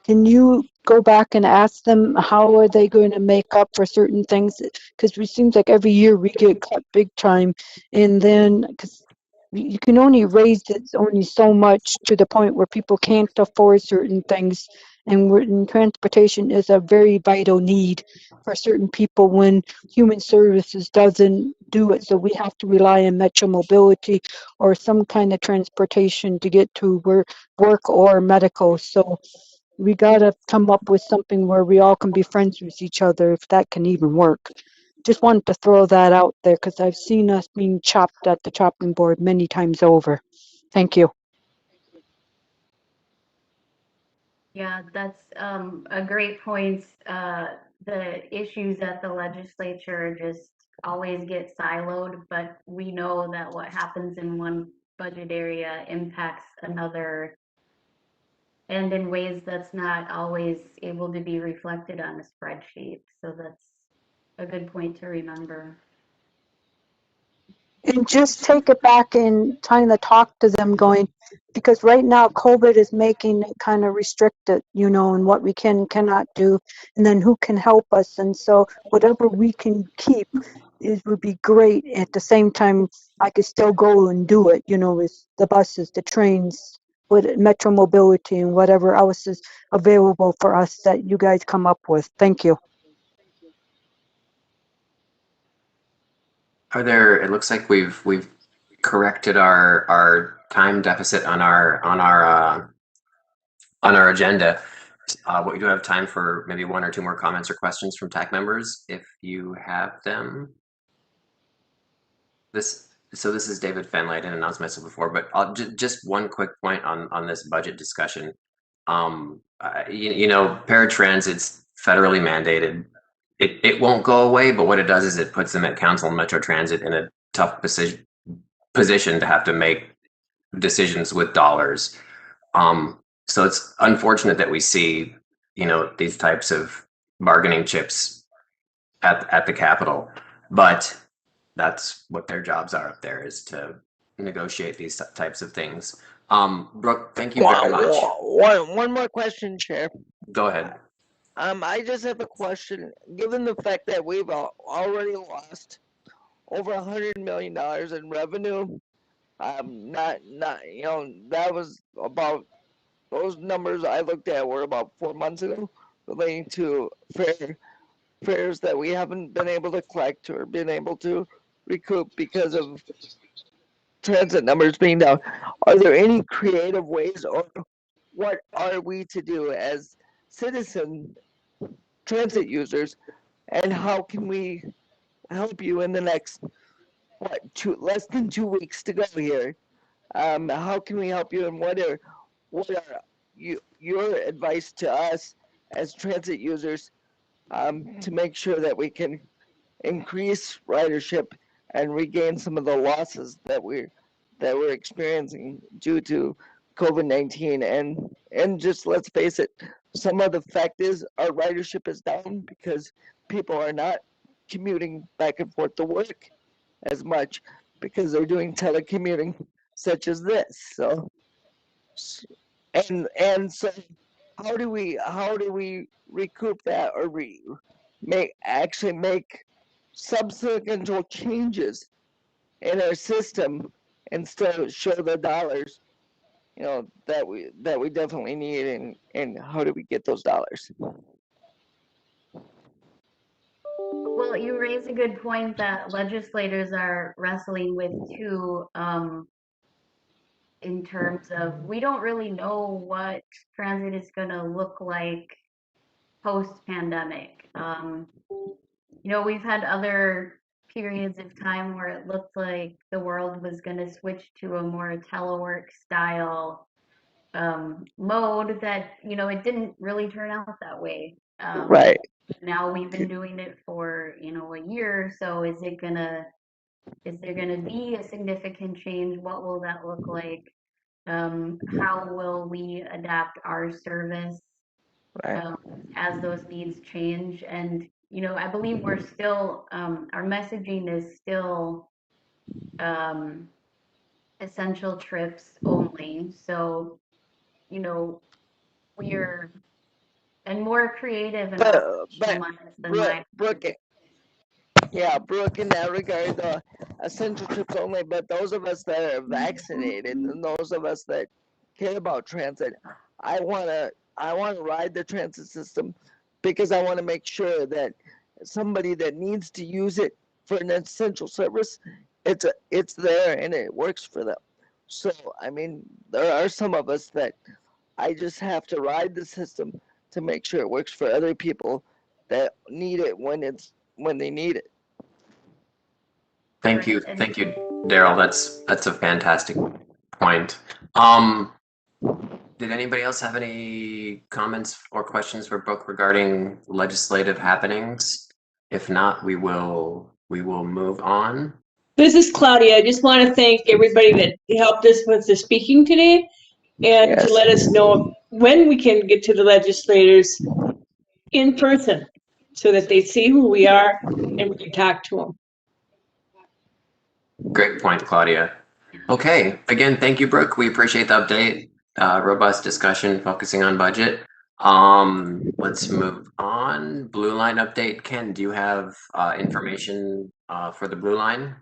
can you go back and ask them how are they going to make up for certain things? Because it seems like every year we get cut big time, and then because you can only raise it only so much to the point where people can't afford certain things, and transportation is a very vital need for certain people when human services doesn't do it. So we have to rely on Metro Mobility or some kind of transportation to get to work or medical. So we gotta come up with something where we all can be friends with each other, if that can even work. Just wanted to throw that out there because I've seen us being chopped at the chopping board many times over. Thank you. Yeah, that's a great point. The issues at the legislature just always get siloed, but we know that what happens in one budget area impacts another, and in ways that's not always able to be reflected on a spreadsheet. So that's a good point to remember. And just take it back and trying to talk to them going, because right now COVID is making it kind of restricted, you know, and what we can and cannot do, and then who can help us. And so whatever we can keep would be great. At the same time, I could still go and do it, you know, with the buses, the trains, with Metro Mobility and whatever else is available for us that you guys come up with. Thank you. Are there? It looks like we've corrected our time deficit on our agenda. But we do have time for maybe one or two more comments or questions from TAC members, if you have them. So this is David Fenley. I didn't announce myself before, but I'll just one quick point on this budget discussion. You know, paratransit's federally mandated. It won't go away, but what it does is it puts them at Council and Metro Transit in a tough position to have to make decisions with dollars. So it's unfortunate that we see, you know, these types of bargaining chips at the Capitol, but that's what their jobs are up there, is to negotiate these types of things. Brooke, thank you very much. One more question, Chair. Go ahead. I just have a question. Given the fact that we've already lost over $100 million in revenue, not you know, that was about, those numbers I looked at were about 4 months ago, relating to fares that we haven't been able to collect or been able to recoup because of transit numbers being down. Are there any creative ways, or what are we to do as citizen transit users, and how can we help you in the next, less than 2 weeks to go here? How can we help you, and what are your advice to us as transit users, to make sure that we can increase ridership and regain some of the losses that we're experiencing due to COVID-19? And just, let's face it, some of the fact is our ridership is down because people are not commuting back and forth to work as much because they're doing telecommuting such as this. So so how do we recoup that, or make substantial changes in our system instead of show the dollars, you know, that we definitely need, and how do we get those dollars? Well, you raise a good point that legislators are wrestling with too, in terms of, we don't really know what transit is going to look like post-pandemic. You know, we've had other periods of time where it looked like the world was going to switch to a more telework style mode that, you know, it didn't really turn out that way. Right. Now we've been doing it for, you know, a year. So is there gonna be a significant change? What will that look like? How will we adapt our service as those needs change? And, you know, I believe we're still, our messaging is still essential trips only. So, you know, we're and more creative and Brooke, in that regard, the essential trips only, but those of us that are vaccinated and those of us that care about transit, I wanna ride the transit system because I want to make sure that somebody that needs to use it for an essential service, it's there and it works for them. So I mean, there are some of us that I just have to ride the system to make sure it works for other people that need it when they need it. Thank you, Daryl. That's a fantastic point. Did anybody else have any comments or questions for Brooke regarding legislative happenings? If not, we will move on. This is Claudia. I just want to thank everybody that helped us with the speaking today and to let us know when we can get to the legislators in person so that they see who we are and we can talk to them. Great point, Claudia. Okay, again, thank you, Brooke. We appreciate the update. Robust discussion focusing on budget. Let's move on. Blue Line update. Ken, do you have information for the Blue Line?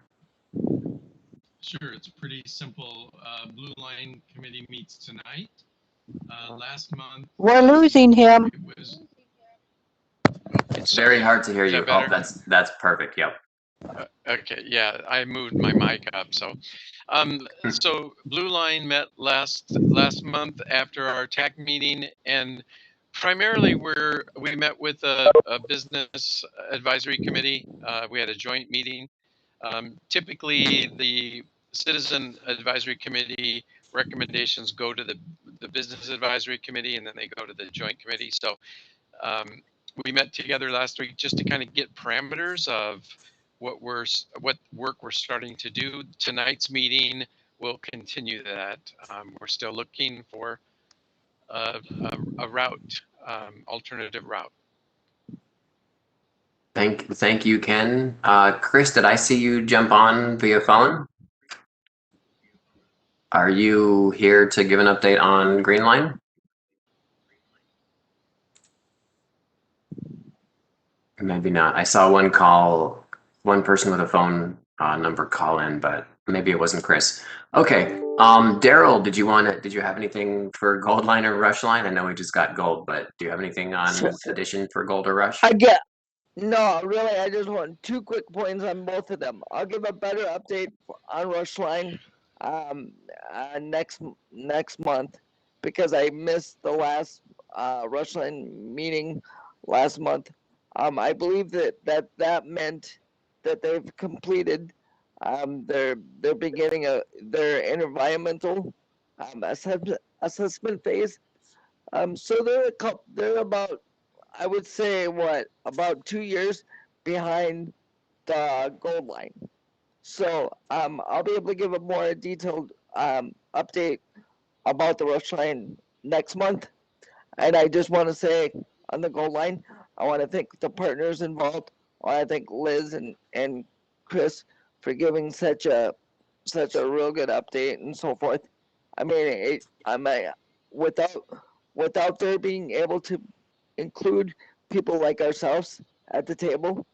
Sure, it's pretty simple. Blue Line Committee meets tonight. Last month, We're losing him. it was. It's very hard to hear Is you. that better? Oh, that's perfect. Yep. Okay, yeah, I moved my mic up. So Blue Line met last month after our TAC meeting, and primarily we met with a business advisory committee. We had a joint meeting. Typically, the citizen advisory committee recommendations go to the business advisory committee, and then they go to the joint committee. So we met together last week just to kind of get parameters of what work we're starting to do. Tonight's meeting will continue that. We're still looking for a route, alternative route. Thank you, Ken. Chris, did I see you jump on via phone? Are you here to give an update on Green Line? Maybe not. I saw one person with a phone number call in, but maybe it wasn't Chris. Okay. Daryl, did you have anything for Gold Line or Rush Line? I know we just got Gold, but do you have anything on addition for Gold or Rush? No, really, I just want 2 quick points on both of them. I'll give a better update on Rush Line next month because I missed the last Rush Line meeting last month. I believe that meant that they've completed their beginning their environmental assessment phase. So they're about, I would say, about 2 years behind the Gold Line. So I'll be able to give a more detailed update about the Rush Line next month. And I just want to say on the Gold Line, I want to thank the partners involved. I want to thank Liz and Chris for giving such a real good update and so forth. I mean, without their being able to include people like ourselves at the table,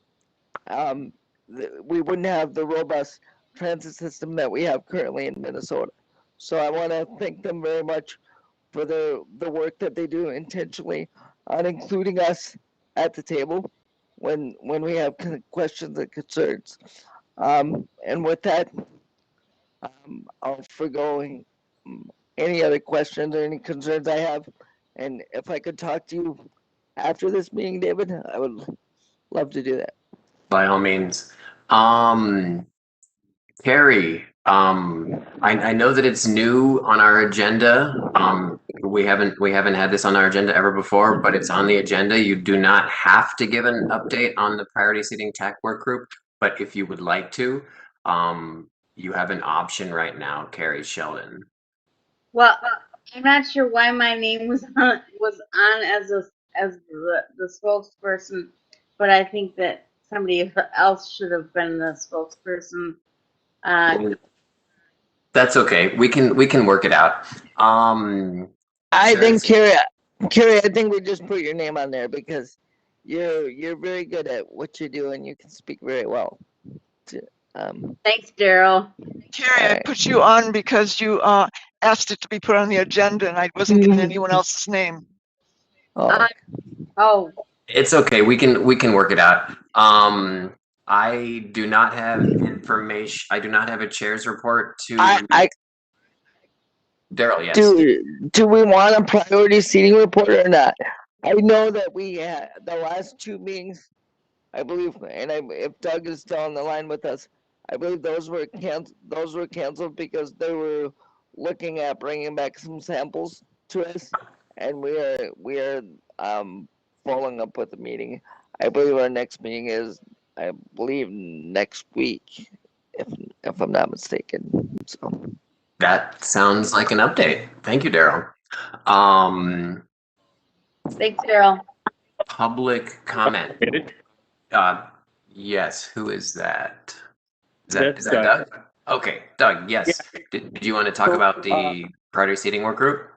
we wouldn't have the robust transit system that we have currently in Minnesota. So I want to thank them very much for the work that they do intentionally on including us at the table when we have questions and concerns. And with that, I'll forgo any other questions or any concerns I have. And if I could talk to you after this meeting, David, I would love to do that. By all means. Carrie, I know that it's new on our agenda. We haven't had this on our agenda ever before, but it's on the agenda. You do not have to give an update on the priority seating TAC work group, but if you would like to, you have an option right now, Carrie Sheldon. Well, I'm not sure why my name was on as the spokesperson, but I think that somebody else should have been the spokesperson. That's okay. We can work it out. I think Carrie, I think we just put your name on there because you're very good at what you do and you can speak very well. Thanks, Daryl. Carrie, I put you on because you asked it to be put on the agenda and I wasn't given anyone else's name. It's okay. We can work it out. I do not have information. I do not have a chair's report to. Daryl, yes. Do we want a priority seating report or not? I know that we had the last 2 meetings, I believe, and if Doug is still on the line with us, I believe those were canceled because they were looking at bringing back some samples to us, and we are following up with the meeting. I believe our next meeting is, I believe, next week, if if I'm not mistaken. So That sounds like an update. Thank you, Daryl. Thanks, Daryl. Public comment. Yes, who is that? Is That's that Doug. Doug? Okay, Doug, yes. Did you want to talk So, about the priority seating work group?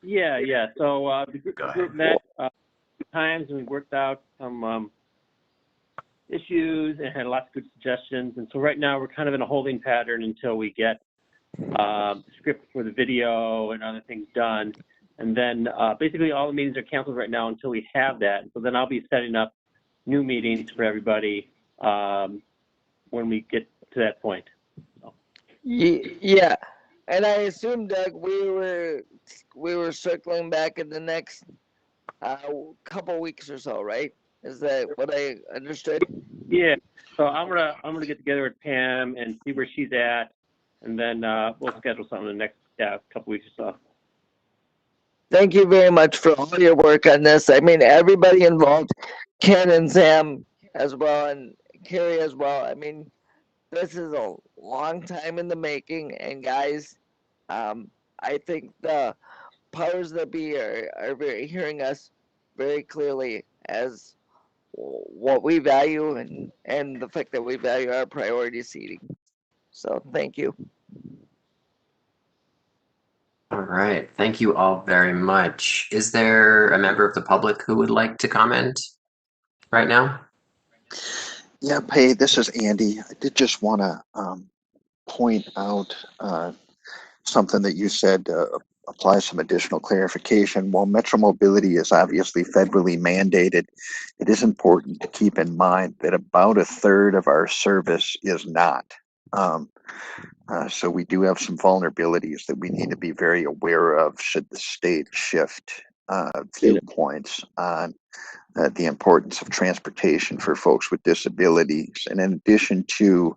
Yeah. So the group met a few times and we worked out some issues and had lots of good suggestions. And so right now we're kind of in a holding pattern until we get script for the video and other things done. And then basically all the meetings are canceled right now until we have that. So then I'll be setting up new meetings for everybody when we get to that point. So. Yeah, and I assume, Doug, we were circling back in the next couple weeks or so, right? Is that what I understood? Yeah. So I'm gonna get together with Pam and see where she's at, and then we'll schedule something in the next couple weeks or so. Thank you very much for all your work on this. I mean, everybody involved, Ken and Sam as well, and Carrie as well. I mean, this is a long time in the making, and guys, I think the powers that be are very hearing us very clearly as what we value and the fact that we value our priority seating. So thank you. All right, thank you all very much. Is there a member of the public who would like to comment right now? Yeah, hey, this is Andy. I did just want to point out something that you said, apply some additional clarification. While Metro Mobility is obviously federally mandated, it is important to keep in mind that about a third of our service is not. So we do have some vulnerabilities that we need to be very aware of should the state shift viewpoints on the importance of transportation for folks with disabilities. And in addition to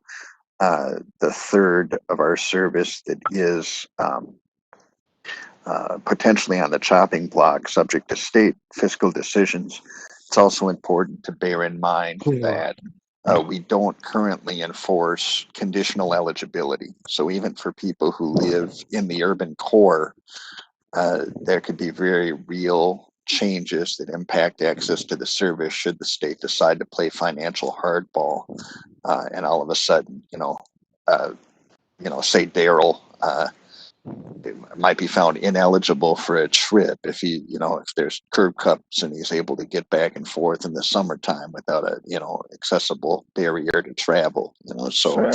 the third of our service that is potentially on the chopping block subject to state fiscal decisions, it's also important to bear in mind that we don't currently enforce conditional eligibility. So even for people who live in the urban core, there could be very real changes that impact access to the service should the state decide to play financial hardball, and all of a sudden, say Daryl might be found ineligible for a trip if if there's curb cuts and he's able to get back and forth in the summertime without a accessible barrier to travel. So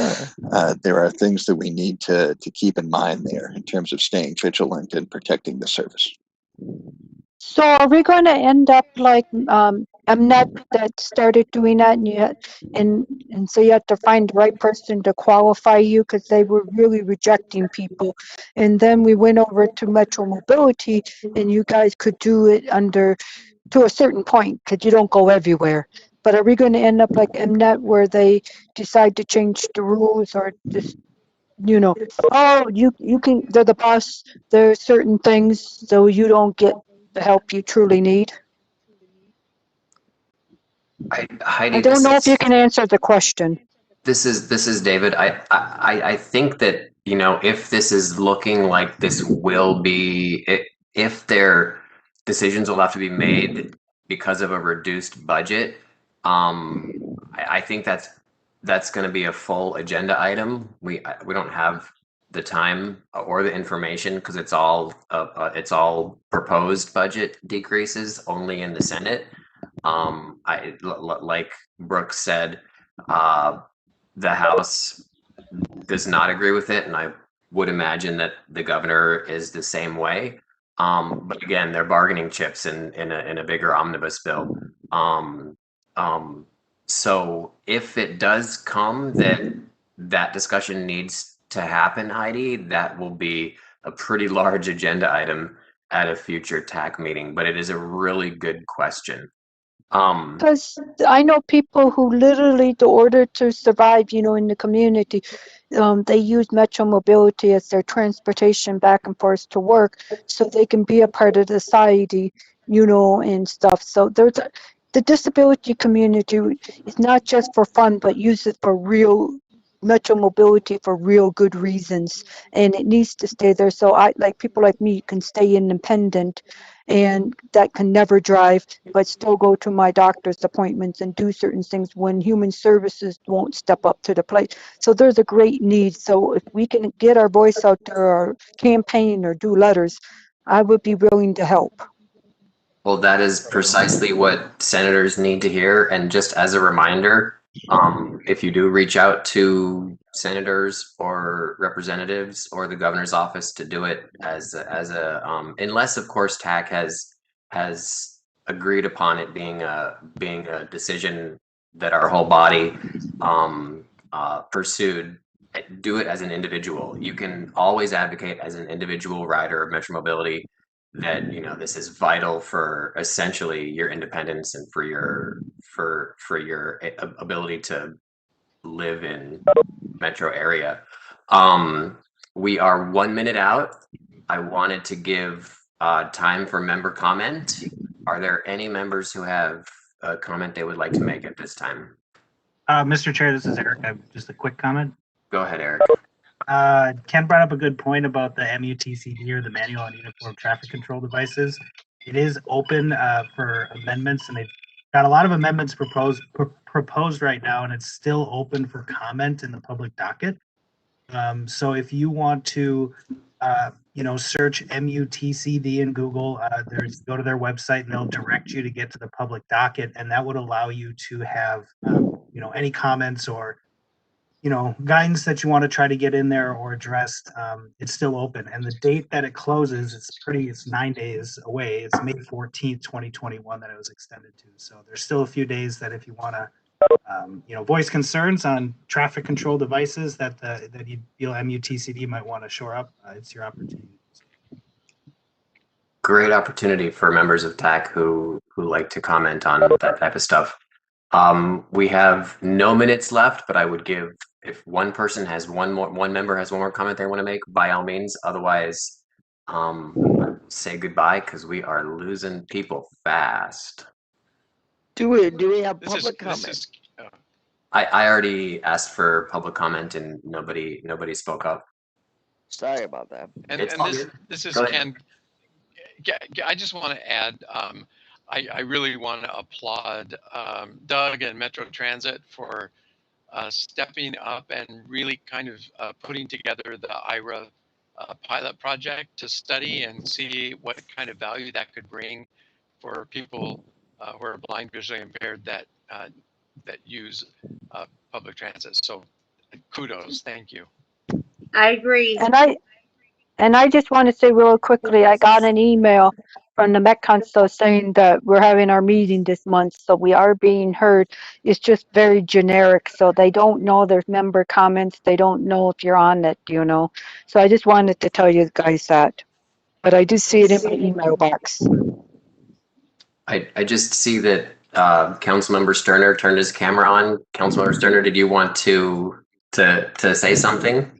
there are things that we need to keep in mind there in terms of staying vigilant and protecting the service. So are we going to end up like MNET that started doing that, and so you have to find the right person to qualify you because they were really rejecting people, and then we went over to Metro Mobility, and you guys could do it to a certain point because you don't go everywhere. But are we going to end up like MNET where they decide to change the rules, or just oh, you can, they're the boss, there's certain things so you don't get the help you truly need? Heidi, I don't know if you can answer the question. This is David. I think that if this is looking like this will be, if their decisions will have to be made because of a reduced budget, I think that's going to be a full agenda item. We don't have the time or the information because it's all proposed budget decreases only in the Senate. Like Brooks said, the House does not agree with it, and I would imagine that the governor is the same way. But again, they're bargaining chips in a bigger omnibus bill. So if it does come that discussion needs to happen, Heidi, that will be a pretty large agenda item at a future TAC meeting. But it is a really good question. Because I know people who literally, in order to survive, in the community, they use Metro Mobility as their transportation back and forth to work so they can be a part of the society, and stuff. So the disability community is not just for fun, but use it for real Metro Mobility for real good reasons, and it needs to stay there. So I, like people like me, can stay independent and that can never drive, but still go to my doctor's appointments and do certain things when human services won't step up to the plate. So there's a great need. So if we can get our voice out there or campaign or do letters, I would be willing to help. Well, that is precisely what senators need to hear. And just as a reminder, if you do reach out to senators or representatives or the governor's office to do it as a unless of course TAC has agreed upon it being a decision that our whole body pursued, do it as an individual. You can always advocate as an individual rider of Metro Mobility that this is vital for essentially your independence and for your ability to live in metro area. We are 1 minute out. I wanted to give time for member comment. Are there any members who have a comment they would like to make at this time? Mr. Chair, this is Eric. I have just a quick comment. Go ahead, Eric. Ken brought up a good point about the MUTCD, or the Manual and Uniform Traffic Control Devices. It is open for amendments, and they've got a lot of amendments proposed right now, and it's still open for comment in the public docket. So if you want to, search MUTCD in Google, go to their website, and they'll direct you to get to the public docket, and that would allow you to have, any comments or guidance that you want to try to get in there or addressed. It's still open, and the date that it closes, it's 9 days away. It's May 14th, 2021 that it was extended to. So there's still a few days that if you want to, voice concerns on traffic control devices that you feel MUTCD might want to shore up, it's your opportunity. Great opportunity for members of TAC who like to comment on that type of stuff. We have no minutes left, but I would give, if one person has one member has one more comment they want to make, by all means. Otherwise, say goodbye because we are losing people fast. Do we have public comment? I already asked for public comment and nobody spoke up. Sorry about that. And this is Ken. I just want to add, I really want to applaud Doug and Metro Transit for stepping up and really kind of putting together the IRA pilot project to study and see what kind of value that could bring for people who are blind, visually impaired that use public transit. So kudos, thank you. I agree. And I just want to say real quickly, I got an email from the Met Council saying that we're having our meeting this month, so we are being heard. It's just very generic, so they don't know there's member comments. They don't know if you're on it, So I just wanted to tell you guys that. But I do see it in my email box. I just see that Councilmember Sterner turned his camera on. Councilmember Sterner, did you want to say something?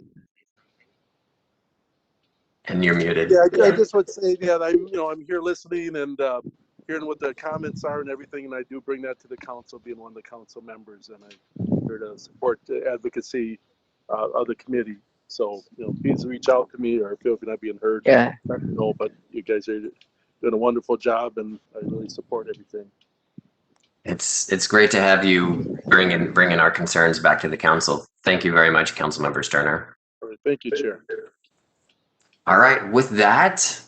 And you're muted. Yeah, I just would say that I'm here listening and hearing what the comments are and everything, and I do bring that to the council, being one of the council members, and I'm here to support the advocacy of the committee. So please reach out to me, or feel if you're not being heard. Yeah. But you guys are doing a wonderful job, and I really support everything. It's great to have you bringing our concerns back to the council. Thank you very much, Councilmember Sterner. All right, thank you, Chair. All right, with that.